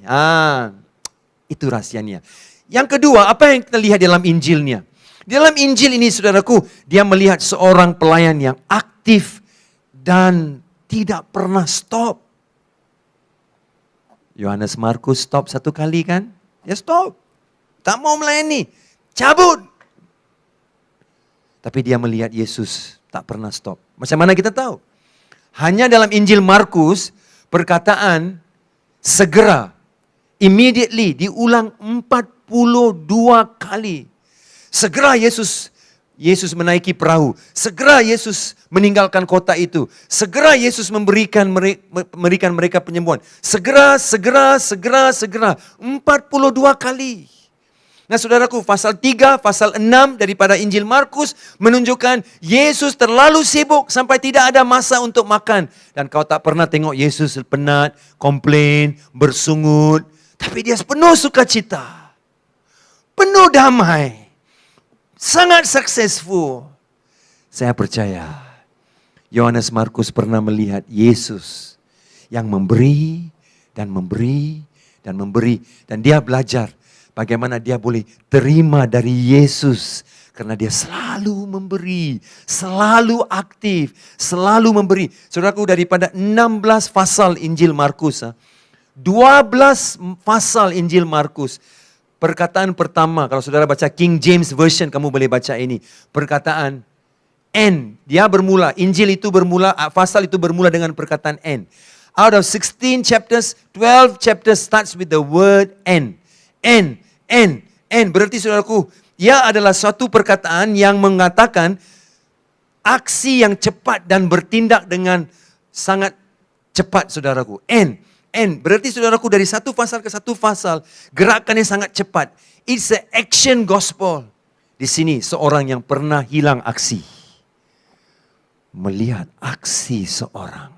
Itu rahasianya. Yang kedua, apa yang kita lihat dalam Injilnya? Dalam Injil ini, saudaraku, dia melihat seorang pelayan yang aktif dan tidak pernah stop. Yohanes Markus stop satu kali kan? Dia stop. Tak mau melayani. Cabut. Tapi dia melihat Yesus tak pernah stop. Macam mana kita tahu? Hanya dalam Injil Markus, perkataan segera, immediately, diulang 42 kali. Segera Yesus menaiki perahu. Segera Yesus meninggalkan kota itu. Segera Yesus memberikan mereka penyembuhan. Segera. 42 kali. Nah saudaraku, pasal 3, pasal 6 daripada Injil Markus menunjukkan Yesus terlalu sibuk sampai tidak ada masa untuk makan. Dan kau tak pernah tengok Yesus penat, komplain, bersungut. Tapi dia penuh sukacita. Penuh damai. Sangat successful. Saya percaya Yohanes Markus pernah melihat Yesus yang memberi dan memberi dan memberi. Dan dia belajar bagaimana dia boleh terima dari Yesus. Karena dia selalu memberi, selalu aktif, selalu memberi. Saudaraku, daripada 16 pasal Injil Markus, 12 pasal Injil Markus, perkataan pertama, kalau saudara baca King James Version, kamu boleh baca ini. Perkataan N, dia bermula, Injil itu bermula, pasal itu bermula dengan perkataan N. Out of 16 chapters, 12 chapters starts with the word N. N. Berarti saudaraku, ia adalah suatu perkataan yang mengatakan aksi yang cepat dan bertindak dengan sangat cepat, saudaraku. N. Berarti saudaraku, dari satu pasal ke satu pasal, gerakannya sangat cepat. It's an action gospel. Di sini seorang yang pernah hilang aksi. Melihat aksi seorang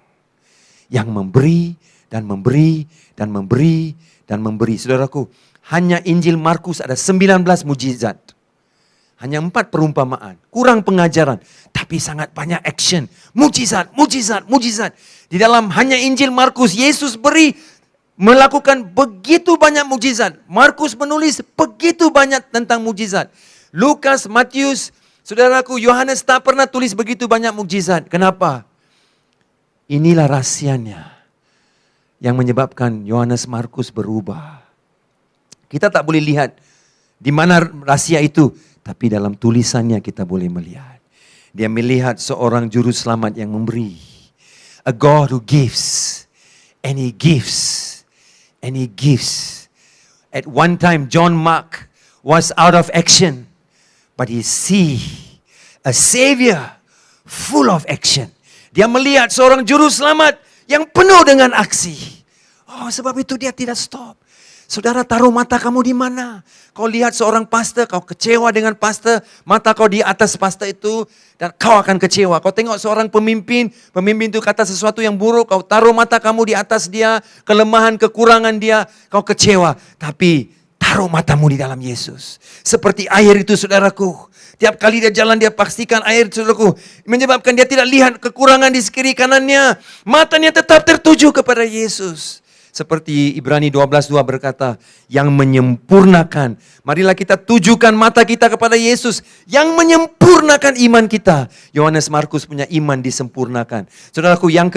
yang memberi dan memberi dan memberi dan memberi. Saudaraku, hanya Injil Markus ada 19 mujizat. Hanya 4 perumpamaan. Kurang pengajaran. Tapi sangat banyak action. Mujizat. Di dalam hanya Injil Markus, Yesus melakukan begitu banyak mujizat. Markus menulis begitu banyak tentang mujizat. Lukas, Matius, saudaraku, Yohanes tak pernah tulis begitu banyak mujizat. Kenapa? Inilah rahasianya yang menyebabkan Yohanes Markus berubah. Kita tak boleh lihat di mana rahasia itu, tapi dalam tulisannya kita boleh melihat. Dia melihat seorang juru selamat yang memberi. A God who gives. And He gives. And He gives. At one time, John Mark was out of action. But he see a Savior full of action. Dia melihat seorang juru selamat yang penuh dengan aksi. Oh, sebab itu dia tidak stop. Saudara, taruh mata kamu di mana? Kau lihat seorang pastor, kau kecewa dengan pastor, mata kau di atas pastor itu, dan kau akan kecewa. Kau tengok seorang pemimpin, pemimpin itu kata sesuatu yang buruk, kau taruh mata kamu di atas dia, kelemahan, kekurangan dia, kau kecewa. Tapi taruh matamu di dalam Yesus. Seperti air itu, saudaraku. Tiap kali dia jalan, dia pastikan air, saudaraku, menyebabkan dia tidak lihat kekurangan di kiri kanannya. Matanya tetap tertuju kepada Yesus. Seperti Ibrani 12:2 berkata, yang menyempurnakan. Marilah kita tujukan mata kita kepada Yesus yang menyempurnakan iman kita. Yohanes Markus punya iman disempurnakan. Saudaraku, yang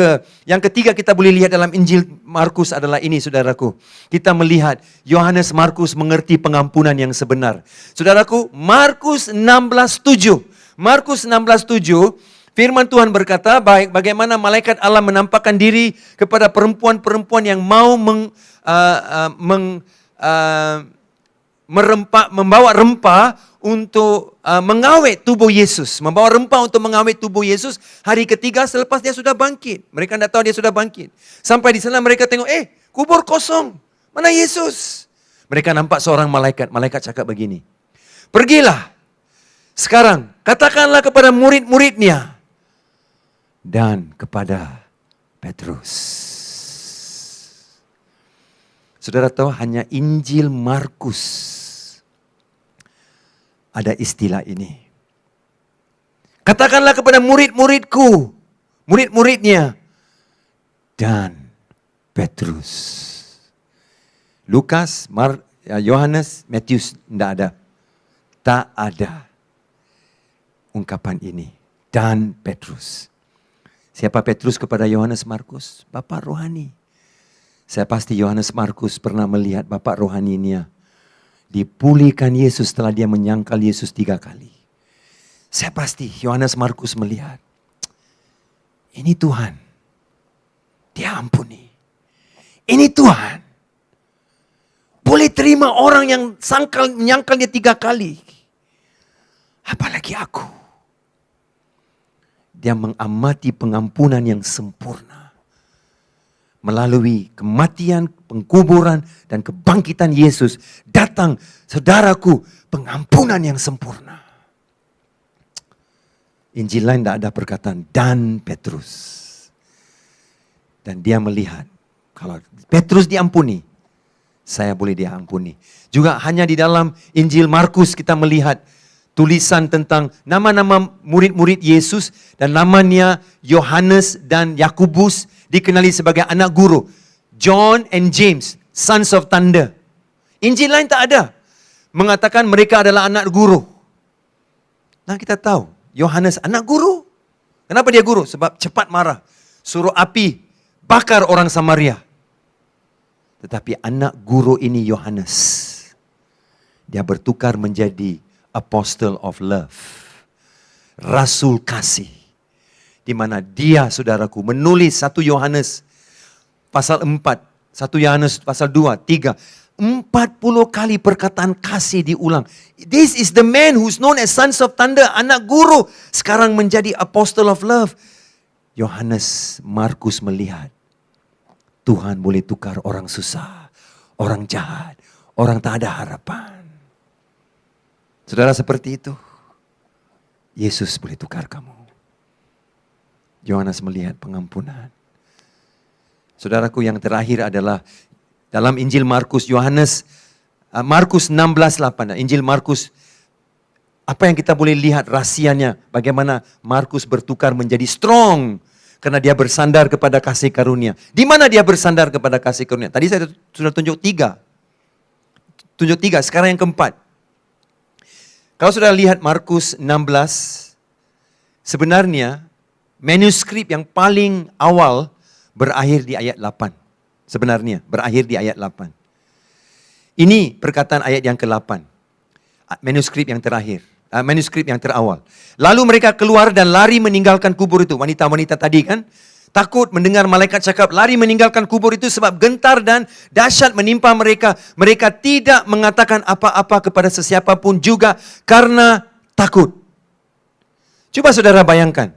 ketiga kita boleh lihat dalam Injil Markus adalah ini, saudaraku. Kita melihat Yohanes Markus mengerti pengampunan yang sebenar. Saudaraku, Markus 16:7. Markus 16:7 firman Tuhan berkata, bagaimana malaikat Allah menampakkan diri kepada perempuan-perempuan yang mau membawa rempah untuk mengawet tubuh Yesus. Membawa rempah untuk mengawet tubuh Yesus hari ketiga selepas dia sudah bangkit. Mereka tidak tahu dia sudah bangkit. Sampai di sana mereka tengok, kubur kosong. Mana Yesus? Mereka nampak seorang malaikat. Malaikat cakap begini, pergilah sekarang, katakanlah kepada murid-muridnya dan kepada Petrus. Saudara tahu, hanya Injil Markus ada istilah ini. Katakanlah kepada murid-muridku, murid-muridnya, dan Petrus. Lukas, Yohanes, Matius tidak ada. Tak ada ungkapan ini. Dan Petrus. Siapa Petrus kepada Yohanes Markus? Bapak rohani. Saya pasti Yohanes Markus pernah melihat bapak rohaninya dipulihkan Yesus setelah dia menyangkal Yesus 3 kali. Saya pasti Yohanes Markus melihat, ini Tuhan, dia ampuni. Ini Tuhan, boleh terima orang yang menyangkal dia 3 kali. Apalagi aku. Dia mengamati pengampunan yang sempurna. Melalui kematian, pengkuburan, dan kebangkitan Yesus, datang, saudaraku, pengampunan yang sempurna. Injil lain tidak ada perkataan, dan Petrus. Dan dia melihat, kalau Petrus diampuni, saya boleh diampuni. Juga hanya di dalam Injil Markus kita melihat tulisan tentang nama-nama murid-murid Yesus, dan namanya Yohanes dan Yakobus dikenali sebagai anak guru. John and James, sons of thunder. Injil lain tak ada mengatakan mereka adalah anak guru. Nah, kita tahu Yohanes anak guru. Kenapa dia guru? Sebab cepat marah, suruh api bakar orang Samaria. Tetapi anak guru ini Yohanes, dia bertukar menjadi Apostle of Love, Rasul Kasih, di mana dia, saudaraku, menulis 1 Yohanes pasal 4, 1 Yohanes pasal 2, 3, 40 kali perkataan kasih diulang. This is the man who's known as Sons of Thunder, anak guru, sekarang menjadi Apostle of Love. Yohanes Markus melihat, Tuhan boleh tukar orang susah, orang jahat, orang tak ada harapan. Saudara, seperti itu, Yesus boleh tukar kamu. Yohanes melihat pengampunan. Saudaraku, yang terakhir adalah dalam Injil Markus, Markus 16:8. Injil Markus, apa yang kita boleh lihat rahasianya, bagaimana Markus bertukar menjadi strong karena dia bersandar kepada kasih karunia. Di mana dia bersandar kepada kasih karunia? Tadi saya sudah tunjuk 3. Sekarang yang keempat. Kalau sudah lihat Markus 16, sebenarnya manuskrip yang paling awal berakhir di ayat 8. Sebenarnya berakhir di ayat 8. Ini perkataan ayat yang ke-8. Manuskrip yang terakhir. Manuskrip yang terawal. Lalu mereka keluar dan lari meninggalkan kubur itu. Wanita-wanita tadi kan takut mendengar malaikat cakap, lari meninggalkan kubur itu sebab gentar dan dahsyat menimpa mereka. Mereka tidak mengatakan apa-apa kepada sesiapa pun juga karena takut. Coba saudara bayangkan.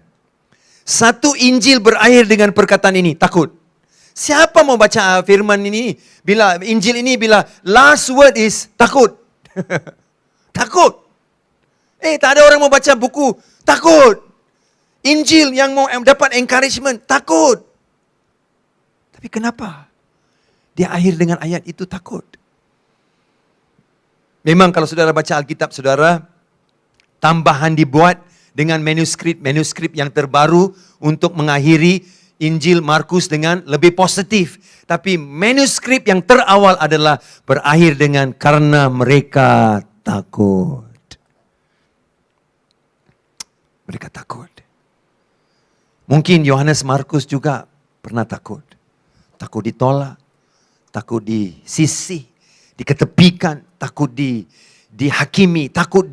1 Injil berakhir dengan perkataan ini, takut. Siapa mau baca firman ini? Bila Injil ini bila last word is takut. Takut. Tak ada orang mau baca buku, takut. Injil yang mau dapat encouragement, takut. Tapi kenapa? Dia akhir dengan ayat itu takut. Memang kalau saudara baca Alkitab, saudara, tambahan dibuat dengan manuskrip yang terbaru untuk mengakhiri Injil Markus dengan lebih positif. Tapi manuskrip yang terawal adalah berakhir dengan karena mereka takut. Mereka takut. Mungkin Yohanes Markus juga pernah takut. Takut ditolak, takut disisih, diketepikan, takut dihakimi, takut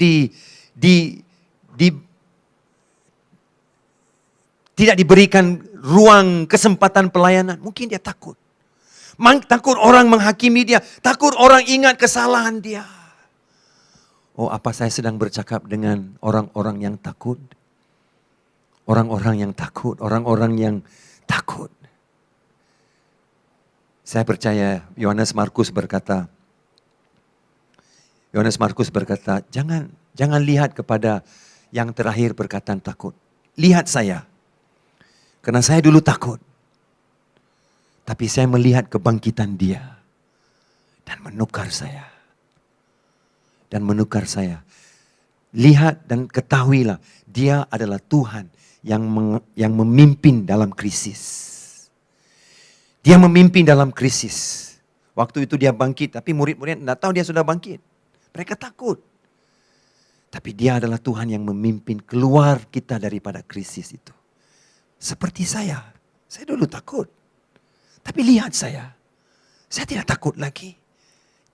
tidak diberikan ruang kesempatan pelayanan. Mungkin dia takut. Takut orang menghakimi dia. Takut orang ingat kesalahan dia. Oh, apa saya sedang bercakap dengan orang-orang yang takut? Orang-orang yang takut. Orang-orang yang takut. Saya percaya Yohanes Markus berkata, jangan lihat kepada yang terakhir perkataan takut. Lihat saya. Karena saya dulu takut. Tapi saya melihat kebangkitan dia. Dan menukar saya. Lihat dan ketahuilah. Dia adalah Tuhan yang memimpin dalam krisis. Dia memimpin dalam krisis. Waktu itu dia bangkit. Tapi murid-murid tidak tahu dia sudah bangkit. Mereka takut. Tapi dia adalah Tuhan yang memimpin keluar kita daripada krisis itu. Seperti saya dulu takut. Tapi lihat saya tidak takut lagi.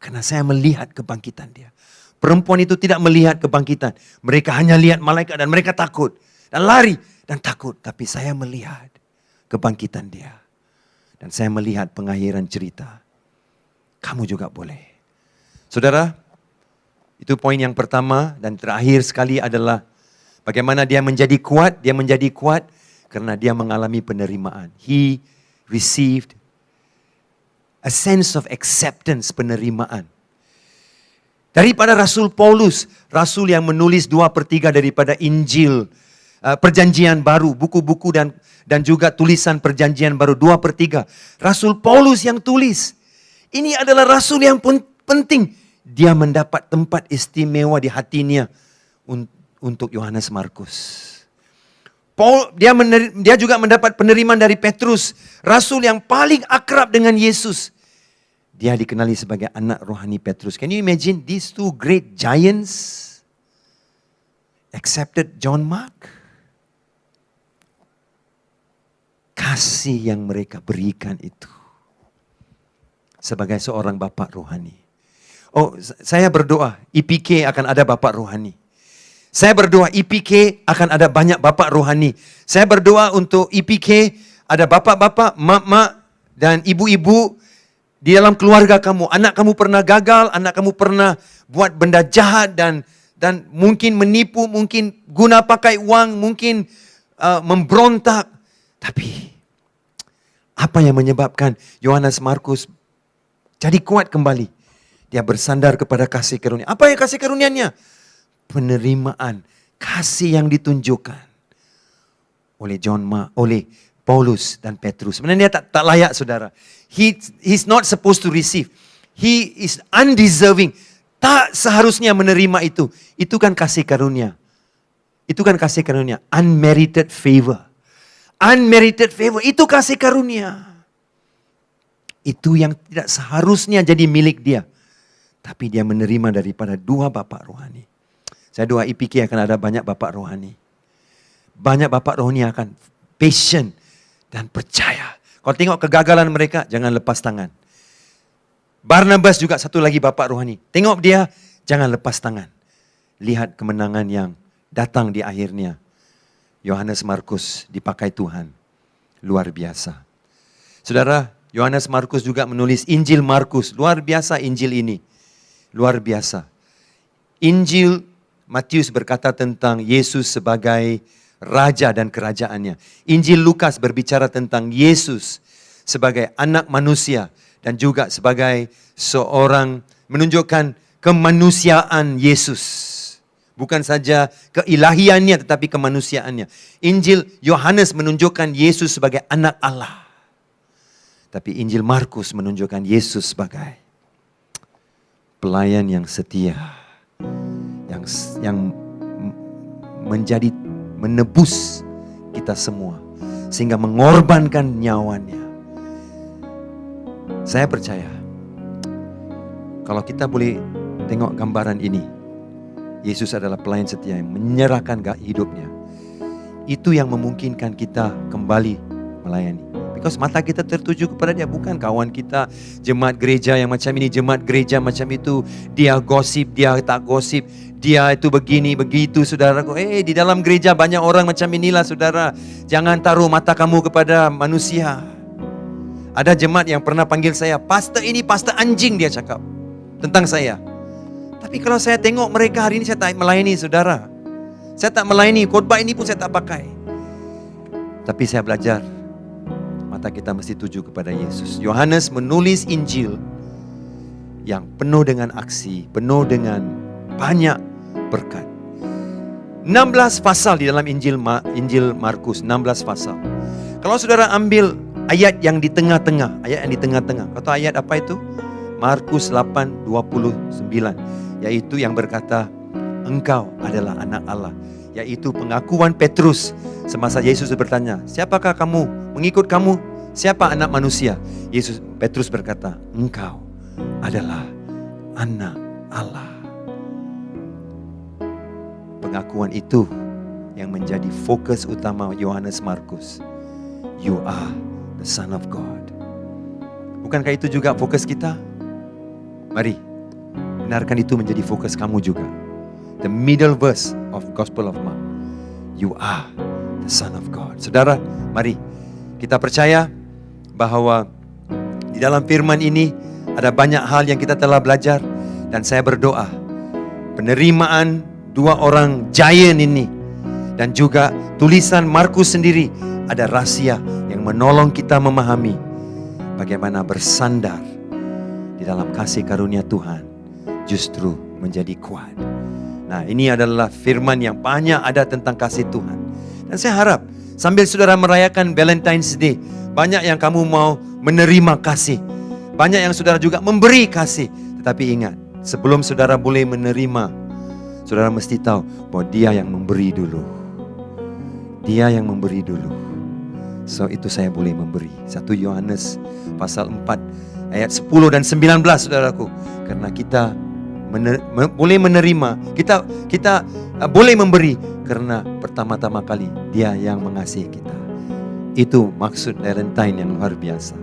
Karena saya melihat kebangkitan dia. Perempuan itu tidak melihat kebangkitan. Mereka hanya lihat malaikat dan mereka takut. Dan lari dan takut. Tapi saya melihat kebangkitan dia. Dan saya melihat pengakhiran cerita. Kamu juga boleh. Saudara, itu poin yang pertama dan terakhir sekali adalah bagaimana dia menjadi kuat. Dia menjadi kuat karena dia mengalami penerimaan. He received a sense of acceptance, penerimaan. Daripada Rasul Paulus, Rasul yang menulis 2/3 daripada Injil, Perjanjian Baru, buku-buku dan juga tulisan Perjanjian Baru 2/3. Rasul Paulus yang tulis. Ini adalah Rasul yang penting. Dia mendapat tempat istimewa di hatinya untuk Yohanes Markus. Dia juga mendapat penerimaan dari Petrus, Rasul yang paling akrab dengan Yesus. Dia dikenali sebagai anak rohani Petrus. Can you imagine these two great giants accepted John Mark? Kasih yang mereka berikan itu sebagai seorang bapak rohani. Oh, saya berdoa IPK akan ada bapak rohani. Saya berdoa IPK akan ada banyak bapak rohani. Saya berdoa untuk IPK ada bapak-bapak, mak-mak dan ibu-ibu di dalam keluarga kamu. Anak kamu pernah gagal, anak kamu pernah buat benda jahat dan mungkin menipu, mungkin guna pakai uang, mungkin memberontak. Tapi apa yang menyebabkan Yohanes Markus jadi kuat kembali? Dia bersandar kepada kasih karunia. Apa yang kasih karunianya? Penerimaan, kasih yang ditunjukkan oleh oleh Paulus dan Petrus. Sebenarnya dia tak layak, saudara. He's not supposed to receive. He is undeserving. Tak seharusnya menerima itu. Itu kan kasih karunia. Itu kan kasih karunia. Unmerited favor. Unmerited favor. Itu kasih karunia. Itu yang tidak seharusnya jadi milik dia. Tapi dia menerima daripada dua bapak rohani. Saya doa IPK akan ada banyak bapak rohani. Banyak bapak rohani akan patient dan percaya. Kalau tengok kegagalan mereka, jangan lepas tangan. Barnabas juga satu lagi bapak rohani. Tengok dia, jangan lepas tangan. Lihat kemenangan yang datang di akhirnya. Yohanes Markus dipakai Tuhan. Luar biasa. Saudara, Yohanes Markus juga menulis Injil Markus. Luar biasa Injil ini. Luar biasa. Injil Matius berkata tentang Yesus sebagai raja dan kerajaannya. Injil Lukas berbicara tentang Yesus sebagai anak manusia dan juga sebagai seorang menunjukkan kemanusiaan Yesus. Bukan saja keilahiannya tetapi kemanusiaannya. Injil Yohanes menunjukkan Yesus sebagai anak Allah. Tapi Injil Markus menunjukkan Yesus sebagai pelayan yang setia. Yang menebus kita semua. Sehingga mengorbankan nyawanya. Saya percaya kalau kita boleh tengok gambaran ini, Yesus adalah pelayan setia yang menyerahkan hidupnya. Itu yang memungkinkan kita kembali melayani. Because mata kita tertuju kepada dia, bukan kawan kita, jemaat gereja yang macam ini, jemaat gereja macam itu. Dia gosip, dia tak gosip, dia itu begini, begitu, saudaraku. Di dalam gereja banyak orang macam inilah, saudara. Jangan taruh mata kamu kepada manusia. Ada jemaat yang pernah panggil saya, pastor ini pastor anjing, dia cakap tentang saya. Tapi kalau saya tengok mereka hari ini, saya tak melayani saudara. Saya tak melayani, khotbah ini pun saya tak pakai. Tapi saya belajar, mata kita mesti tuju kepada Yesus. Yohanes menulis Injil yang penuh dengan aksi, penuh dengan banyak berkat. 16 pasal di dalam Injil Markus, 16 pasal. Kalau saudara ambil ayat yang di tengah-tengah, kau tahu ayat apa itu? Markus 8:29. Yaitu yang berkata, engkau adalah anak Allah. Yaitu pengakuan Petrus semasa Yesus bertanya, siapakah kamu? Mengikut kamu, siapa anak manusia? Petrus berkata, engkau adalah anak Allah. Pengakuan itu yang menjadi fokus utama Yohanes Markus. You are the Son of God. Bukankah itu juga fokus kita? Mari benarkan itu menjadi fokus kamu juga. The middle verse of Gospel of Mark. You are the Son of God. Saudara, mari kita percaya bahwa di dalam firman ini ada banyak hal yang kita telah belajar. Dan saya berdoa penerimaan dua orang giant ini dan juga tulisan Markus sendiri ada rahasia yang menolong kita memahami bagaimana bersandar di dalam kasih karunia Tuhan justru menjadi kuat. Nah, ini adalah firman yang banyak ada tentang kasih Tuhan. Dan saya harap sambil saudara merayakan Valentine's Day, banyak yang kamu mau menerima kasih. Banyak yang saudara juga memberi kasih. Tetapi ingat, sebelum saudara boleh menerima, saudara mesti tahu bahwa dia yang memberi dulu. Dia yang memberi dulu. So itu saya boleh memberi. 1 Yohanes pasal 4 ayat 10 dan 19, saudaraku. Karena kita boleh menerima, kita boleh memberi karena pertama-tama kali dia yang mengasihi kita. Itu maksud Valentine yang luar biasa.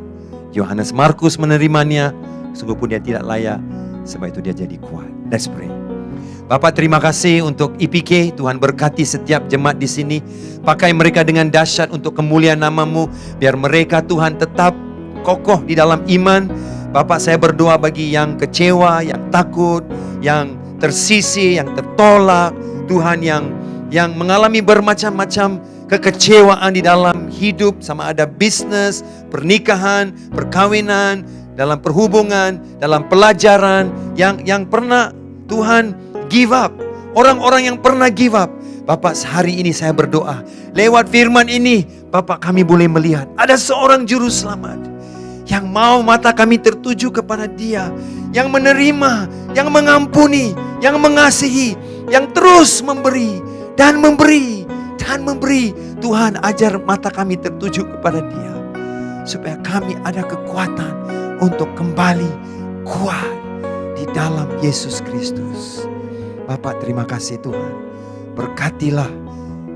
Yohanes Markus menerimanya, sungguh pun dia tidak layak, sebab itu dia jadi kuat. Let's pray. Bapak, terima kasih untuk IPK. Tuhan berkati setiap jemaat di sini. Pakai mereka dengan dahsyat untuk kemuliaan nama-Mu. Biar mereka, Tuhan, tetap kokoh di dalam iman. Bapak, saya berdoa bagi yang kecewa, yang takut, yang tersisih, yang tertolak. Tuhan, yang mengalami bermacam-macam kekecewaan di dalam hidup, sama ada bisnis, pernikahan, perkawinan, dalam perhubungan, dalam pelajaran, yang pernah Tuhan give up. Orang-orang yang pernah give up. Bapak, hari ini saya berdoa, lewat firman ini, Bapak, kami boleh melihat ada seorang juru selamat yang mau mata kami tertuju kepada Dia, yang menerima, yang mengampuni, yang mengasihi, yang terus memberi dan memberi dan memberi. Tuhan, ajar mata kami tertuju kepada Dia, supaya kami ada kekuatan untuk kembali kuat di dalam Yesus Kristus. Bapak, terima kasih Tuhan. Berkatilah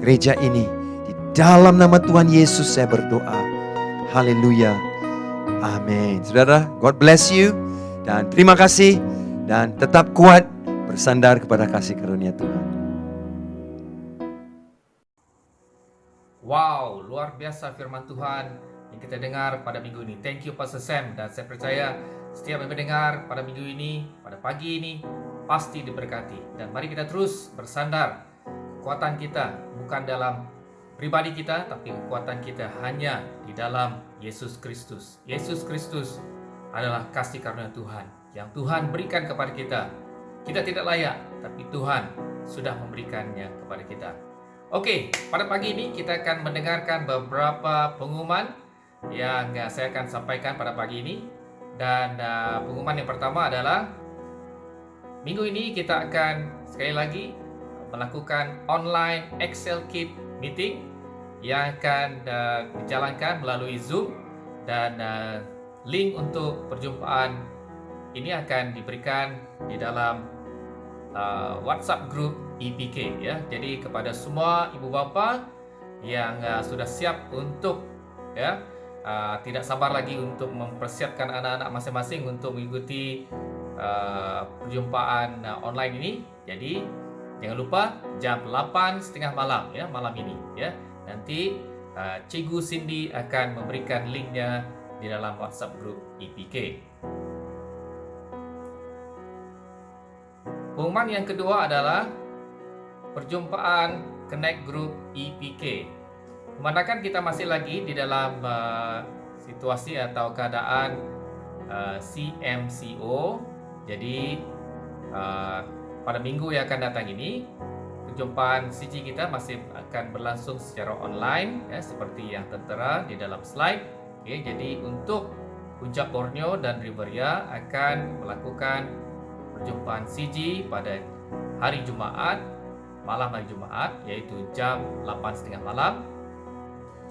gereja ini. Di dalam nama Tuhan Yesus saya berdoa. Haleluya. Amin. Saudara, God bless you. Dan terima kasih. Dan tetap kuat bersandar kepada kasih karunia Tuhan. Wow, luar biasa firman Tuhan yang kita dengar pada minggu ini. Thank you Pastor Sam. Dan saya percaya setiap yang mendengar pada minggu ini, pada pagi ini, pasti diberkati. Dan mari kita terus bersandar. Kekuatan kita bukan dalam pribadi kita, tapi kekuatan kita hanya di dalam Yesus Kristus. Yesus Kristus adalah kasih karunia Tuhan yang Tuhan berikan kepada kita. Kita tidak layak, tapi Tuhan sudah memberikannya kepada kita. Oke, pada pagi ini kita akan mendengarkan beberapa pengumuman yang saya akan sampaikan pada pagi ini. Dan pengumuman yang pertama adalah minggu ini kita akan sekali lagi melakukan online Excel Kit Meeting yang akan dijalankan melalui Zoom, dan link untuk perjumpaan ini akan diberikan di dalam WhatsApp group EPK ya. Jadi kepada semua ibu bapa yang sudah siap untuk ya tidak sabar lagi untuk mempersiapkan anak-anak masing-masing untuk mengikuti perjumpaan online ini. Jadi jangan lupa jam 8:30 malam ya, malam ini ya. Nanti Cikgu Cindy akan memberikan linknya di dalam WhatsApp group EPK. Pengumuman yang kedua adalah perjumpaan Connect Group EPK. Memandangkan kita masih lagi di dalam situasi atau keadaan CMCO, jadi pada minggu yang akan datang ini perjumpaan CG kita masih akan berlangsung secara online ya, seperti yang tertera di dalam slide. Oke, jadi untuk Puncak Borneo dan Riverina akan melakukan perjumpaan CG pada hari Jumaat, malam hari Jumaat, yaitu jam 8:30 malam.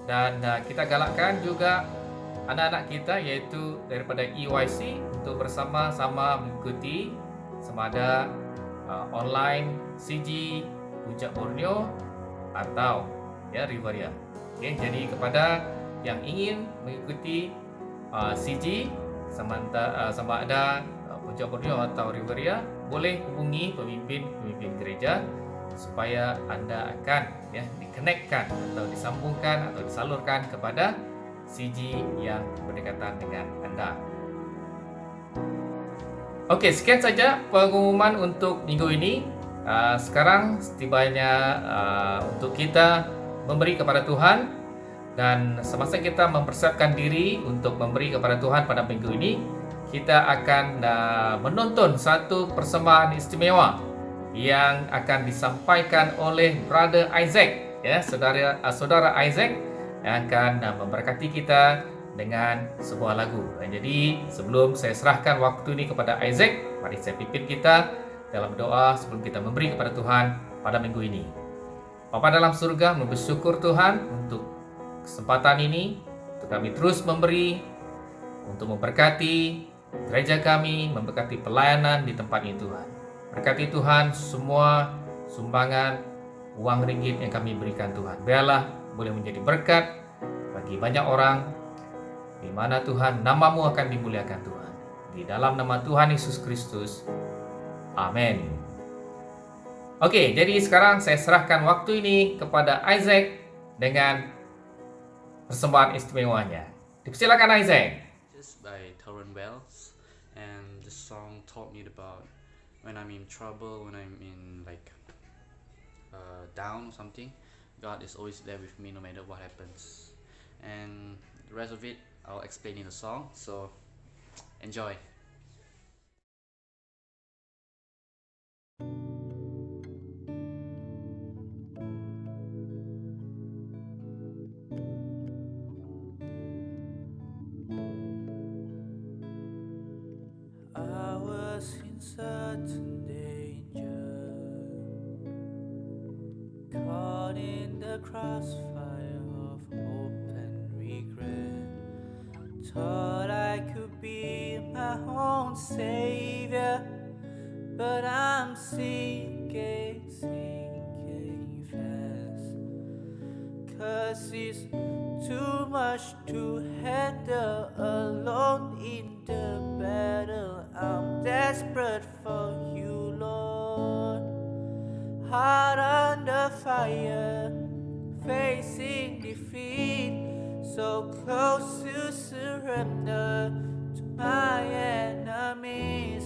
Dan kita galakkan juga anak-anak kita yaitu daripada EYC untuk bersama-sama mengikuti sama ada online CG Puncak Borneo atau ya Riverina. Oke, jadi kepada yang ingin mengikuti CG sama ada Puncak Borneo atau Riverina, boleh hubungi pemimpin gereja supaya Anda akan ya dikonekkan atau disambungkan atau disalurkan kepada CG yang berdekatan dengan Anda. Oke, sekian saja pengumuman untuk minggu ini. Sekarang setibanya untuk kita memberi kepada Tuhan, dan semasa kita mempersiapkan diri untuk memberi kepada Tuhan pada minggu ini, kita akan menonton satu persembahan istimewa yang akan disampaikan oleh Brother Isaac ya, saudara Isaac yang akan memberkati kita dengan sebuah lagu. Jadi sebelum saya serahkan waktu ini kepada Isaac, mari saya pimpin kita dalam doa sebelum kita memberi kepada Tuhan pada minggu ini. Bapa dalam surga, bersyukur Tuhan untuk kesempatan ini, untuk kami terus memberi, untuk memberkati gereja kami, memberkati pelayanan di tempat ini Tuhan. Berkati Tuhan semua sumbangan uang ringgit yang kami berikan Tuhan. Biarlah boleh menjadi berkat bagi banyak orang, di mana Tuhan nama-Mu akan dimuliakan Tuhan. Di dalam nama Tuhan Yesus Kristus. Amin. Oke, jadi sekarang saya serahkan waktu ini kepada Isaac dengan persembahan istimewanya. Dipersilakan Isaac. Just by Tauren Wells, and the song taught me about when I'm in trouble, when I'm in down or something, God is always there with me no matter what happens. And the rest of it I'll explain in the song, so enjoy. I was in certain danger, caught in the crossfire of hope and regret. Thought I could be my own savior, but I'm sinking fast. 'Cause it's too much to handle alone in the battle. I'm desperate for you, Lord. Heart under fire, facing defeat, so close to surrender to my enemies.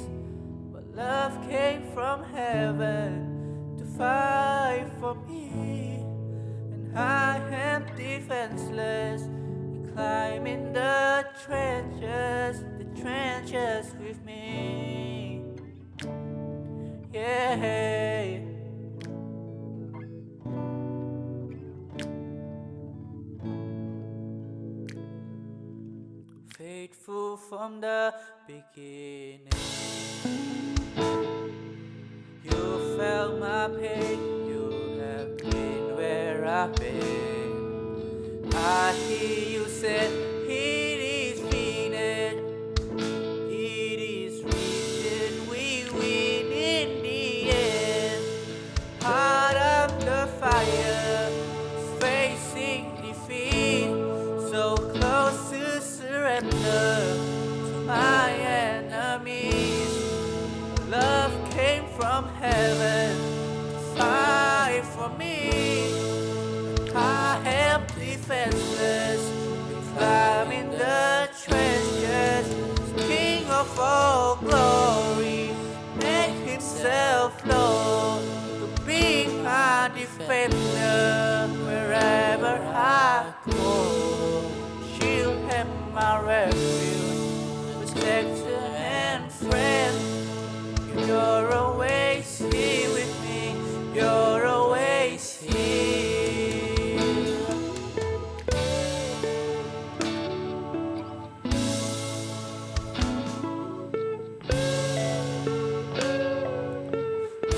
But love came from heaven to fight for me, and I am defenseless, climbing the trenches with me. Yeah. Faithful from the beginning. You felt my pain. You have been where I've been. I hear you say it is finished. It is written we win in the end. Heart of the fire, facing defeat. So close to surrender to my enemies. Love came from heaven to fight for me. I am defenseless, climbing the trenches. King of all glory, made himself known to be my defender wherever I go. Shield him, my refuge, protector and friend. You're always here with me. You're always here.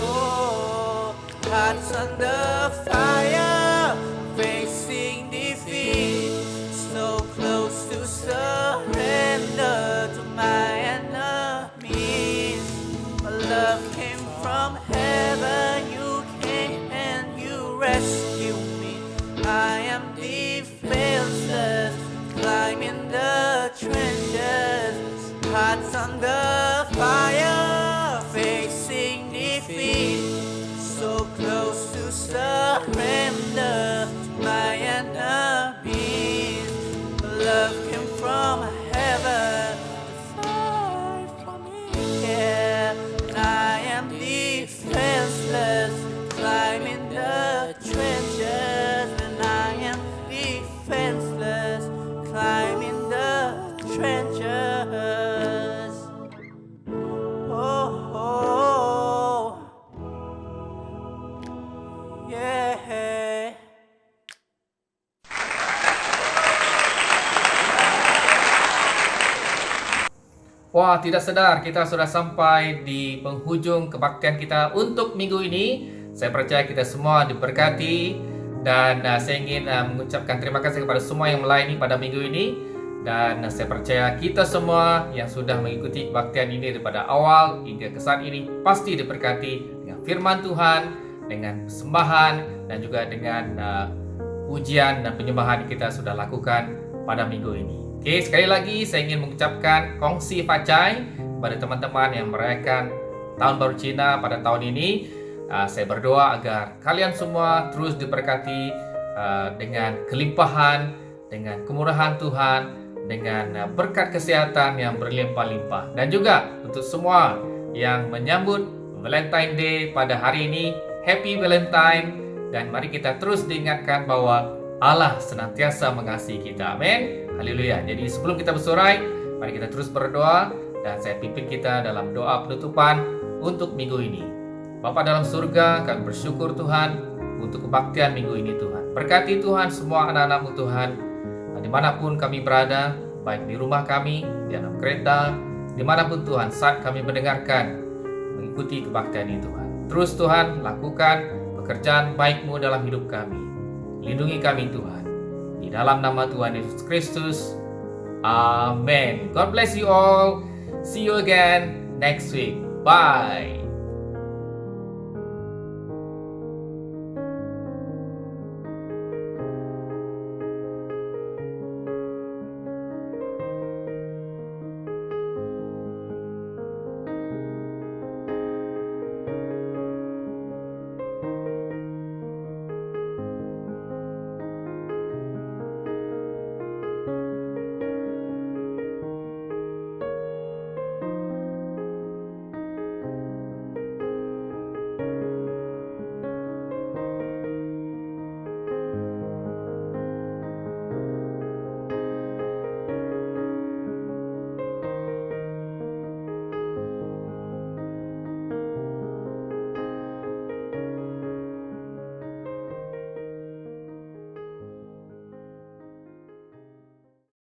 Oh, hearts under fire, facing defeat. So close to surrender to my enemies. My love came from heaven. You came and you rescued me. I am defenseless, climbing the trenches. Hearts under fire, facing defeat. So close to surrender to my enemies. Love came from heaven to fight for me. Yeah, and I am defenseless, climbing the trenches. And I am defenseless, climbing the trenches. Oh, oh, yeah. Wah, tidak sedar kita sudah sampai di penghujung kebaktian kita untuk minggu ini. Saya percaya kita semua diberkati dan saya ingin mengucapkan terima kasih kepada semua yang melayani pada minggu ini. Dan saya percaya kita semua yang sudah mengikuti kebaktian ini daripada awal hingga ke saat ini pasti diberkati dengan firman Tuhan, dengan persembahan dan juga dengan pujian dan penyembahan yang kita sudah lakukan pada minggu ini. Oke, sekali lagi saya ingin mengucapkan kongsi Facai kepada teman-teman yang merayakan Tahun Baru Cina pada tahun ini. Saya berdoa agar kalian semua terus diberkati dengan kelimpahan, dengan kemurahan Tuhan, dengan berkat kesehatan yang berlimpah-limpah. Dan juga untuk semua yang menyambut Valentine Day pada hari ini, Happy Valentine. Dan mari kita terus diingatkan bahwa Allah senantiasa mengasihi kita. Amin. Haleluya. Jadi sebelum kita bersorai, mari kita terus berdoa dan saya pimpin kita dalam doa penutupan untuk minggu ini. Bapa dalam surga, kami bersyukur Tuhan untuk kebaktian minggu ini Tuhan. Berkati Tuhan semua anak-anak-Mu Tuhan, dimanapun kami berada, baik di rumah kami, di dalam kereta, dimanapun Tuhan saat kami mendengarkan, mengikuti kebaktian ini Tuhan. Terus Tuhan, lakukan pekerjaan baik-Mu dalam hidup kami. Lindungi kami Tuhan. Di dalam nama Tuhan Yesus Kristus. Amen. God bless you all. See you again next week. Bye.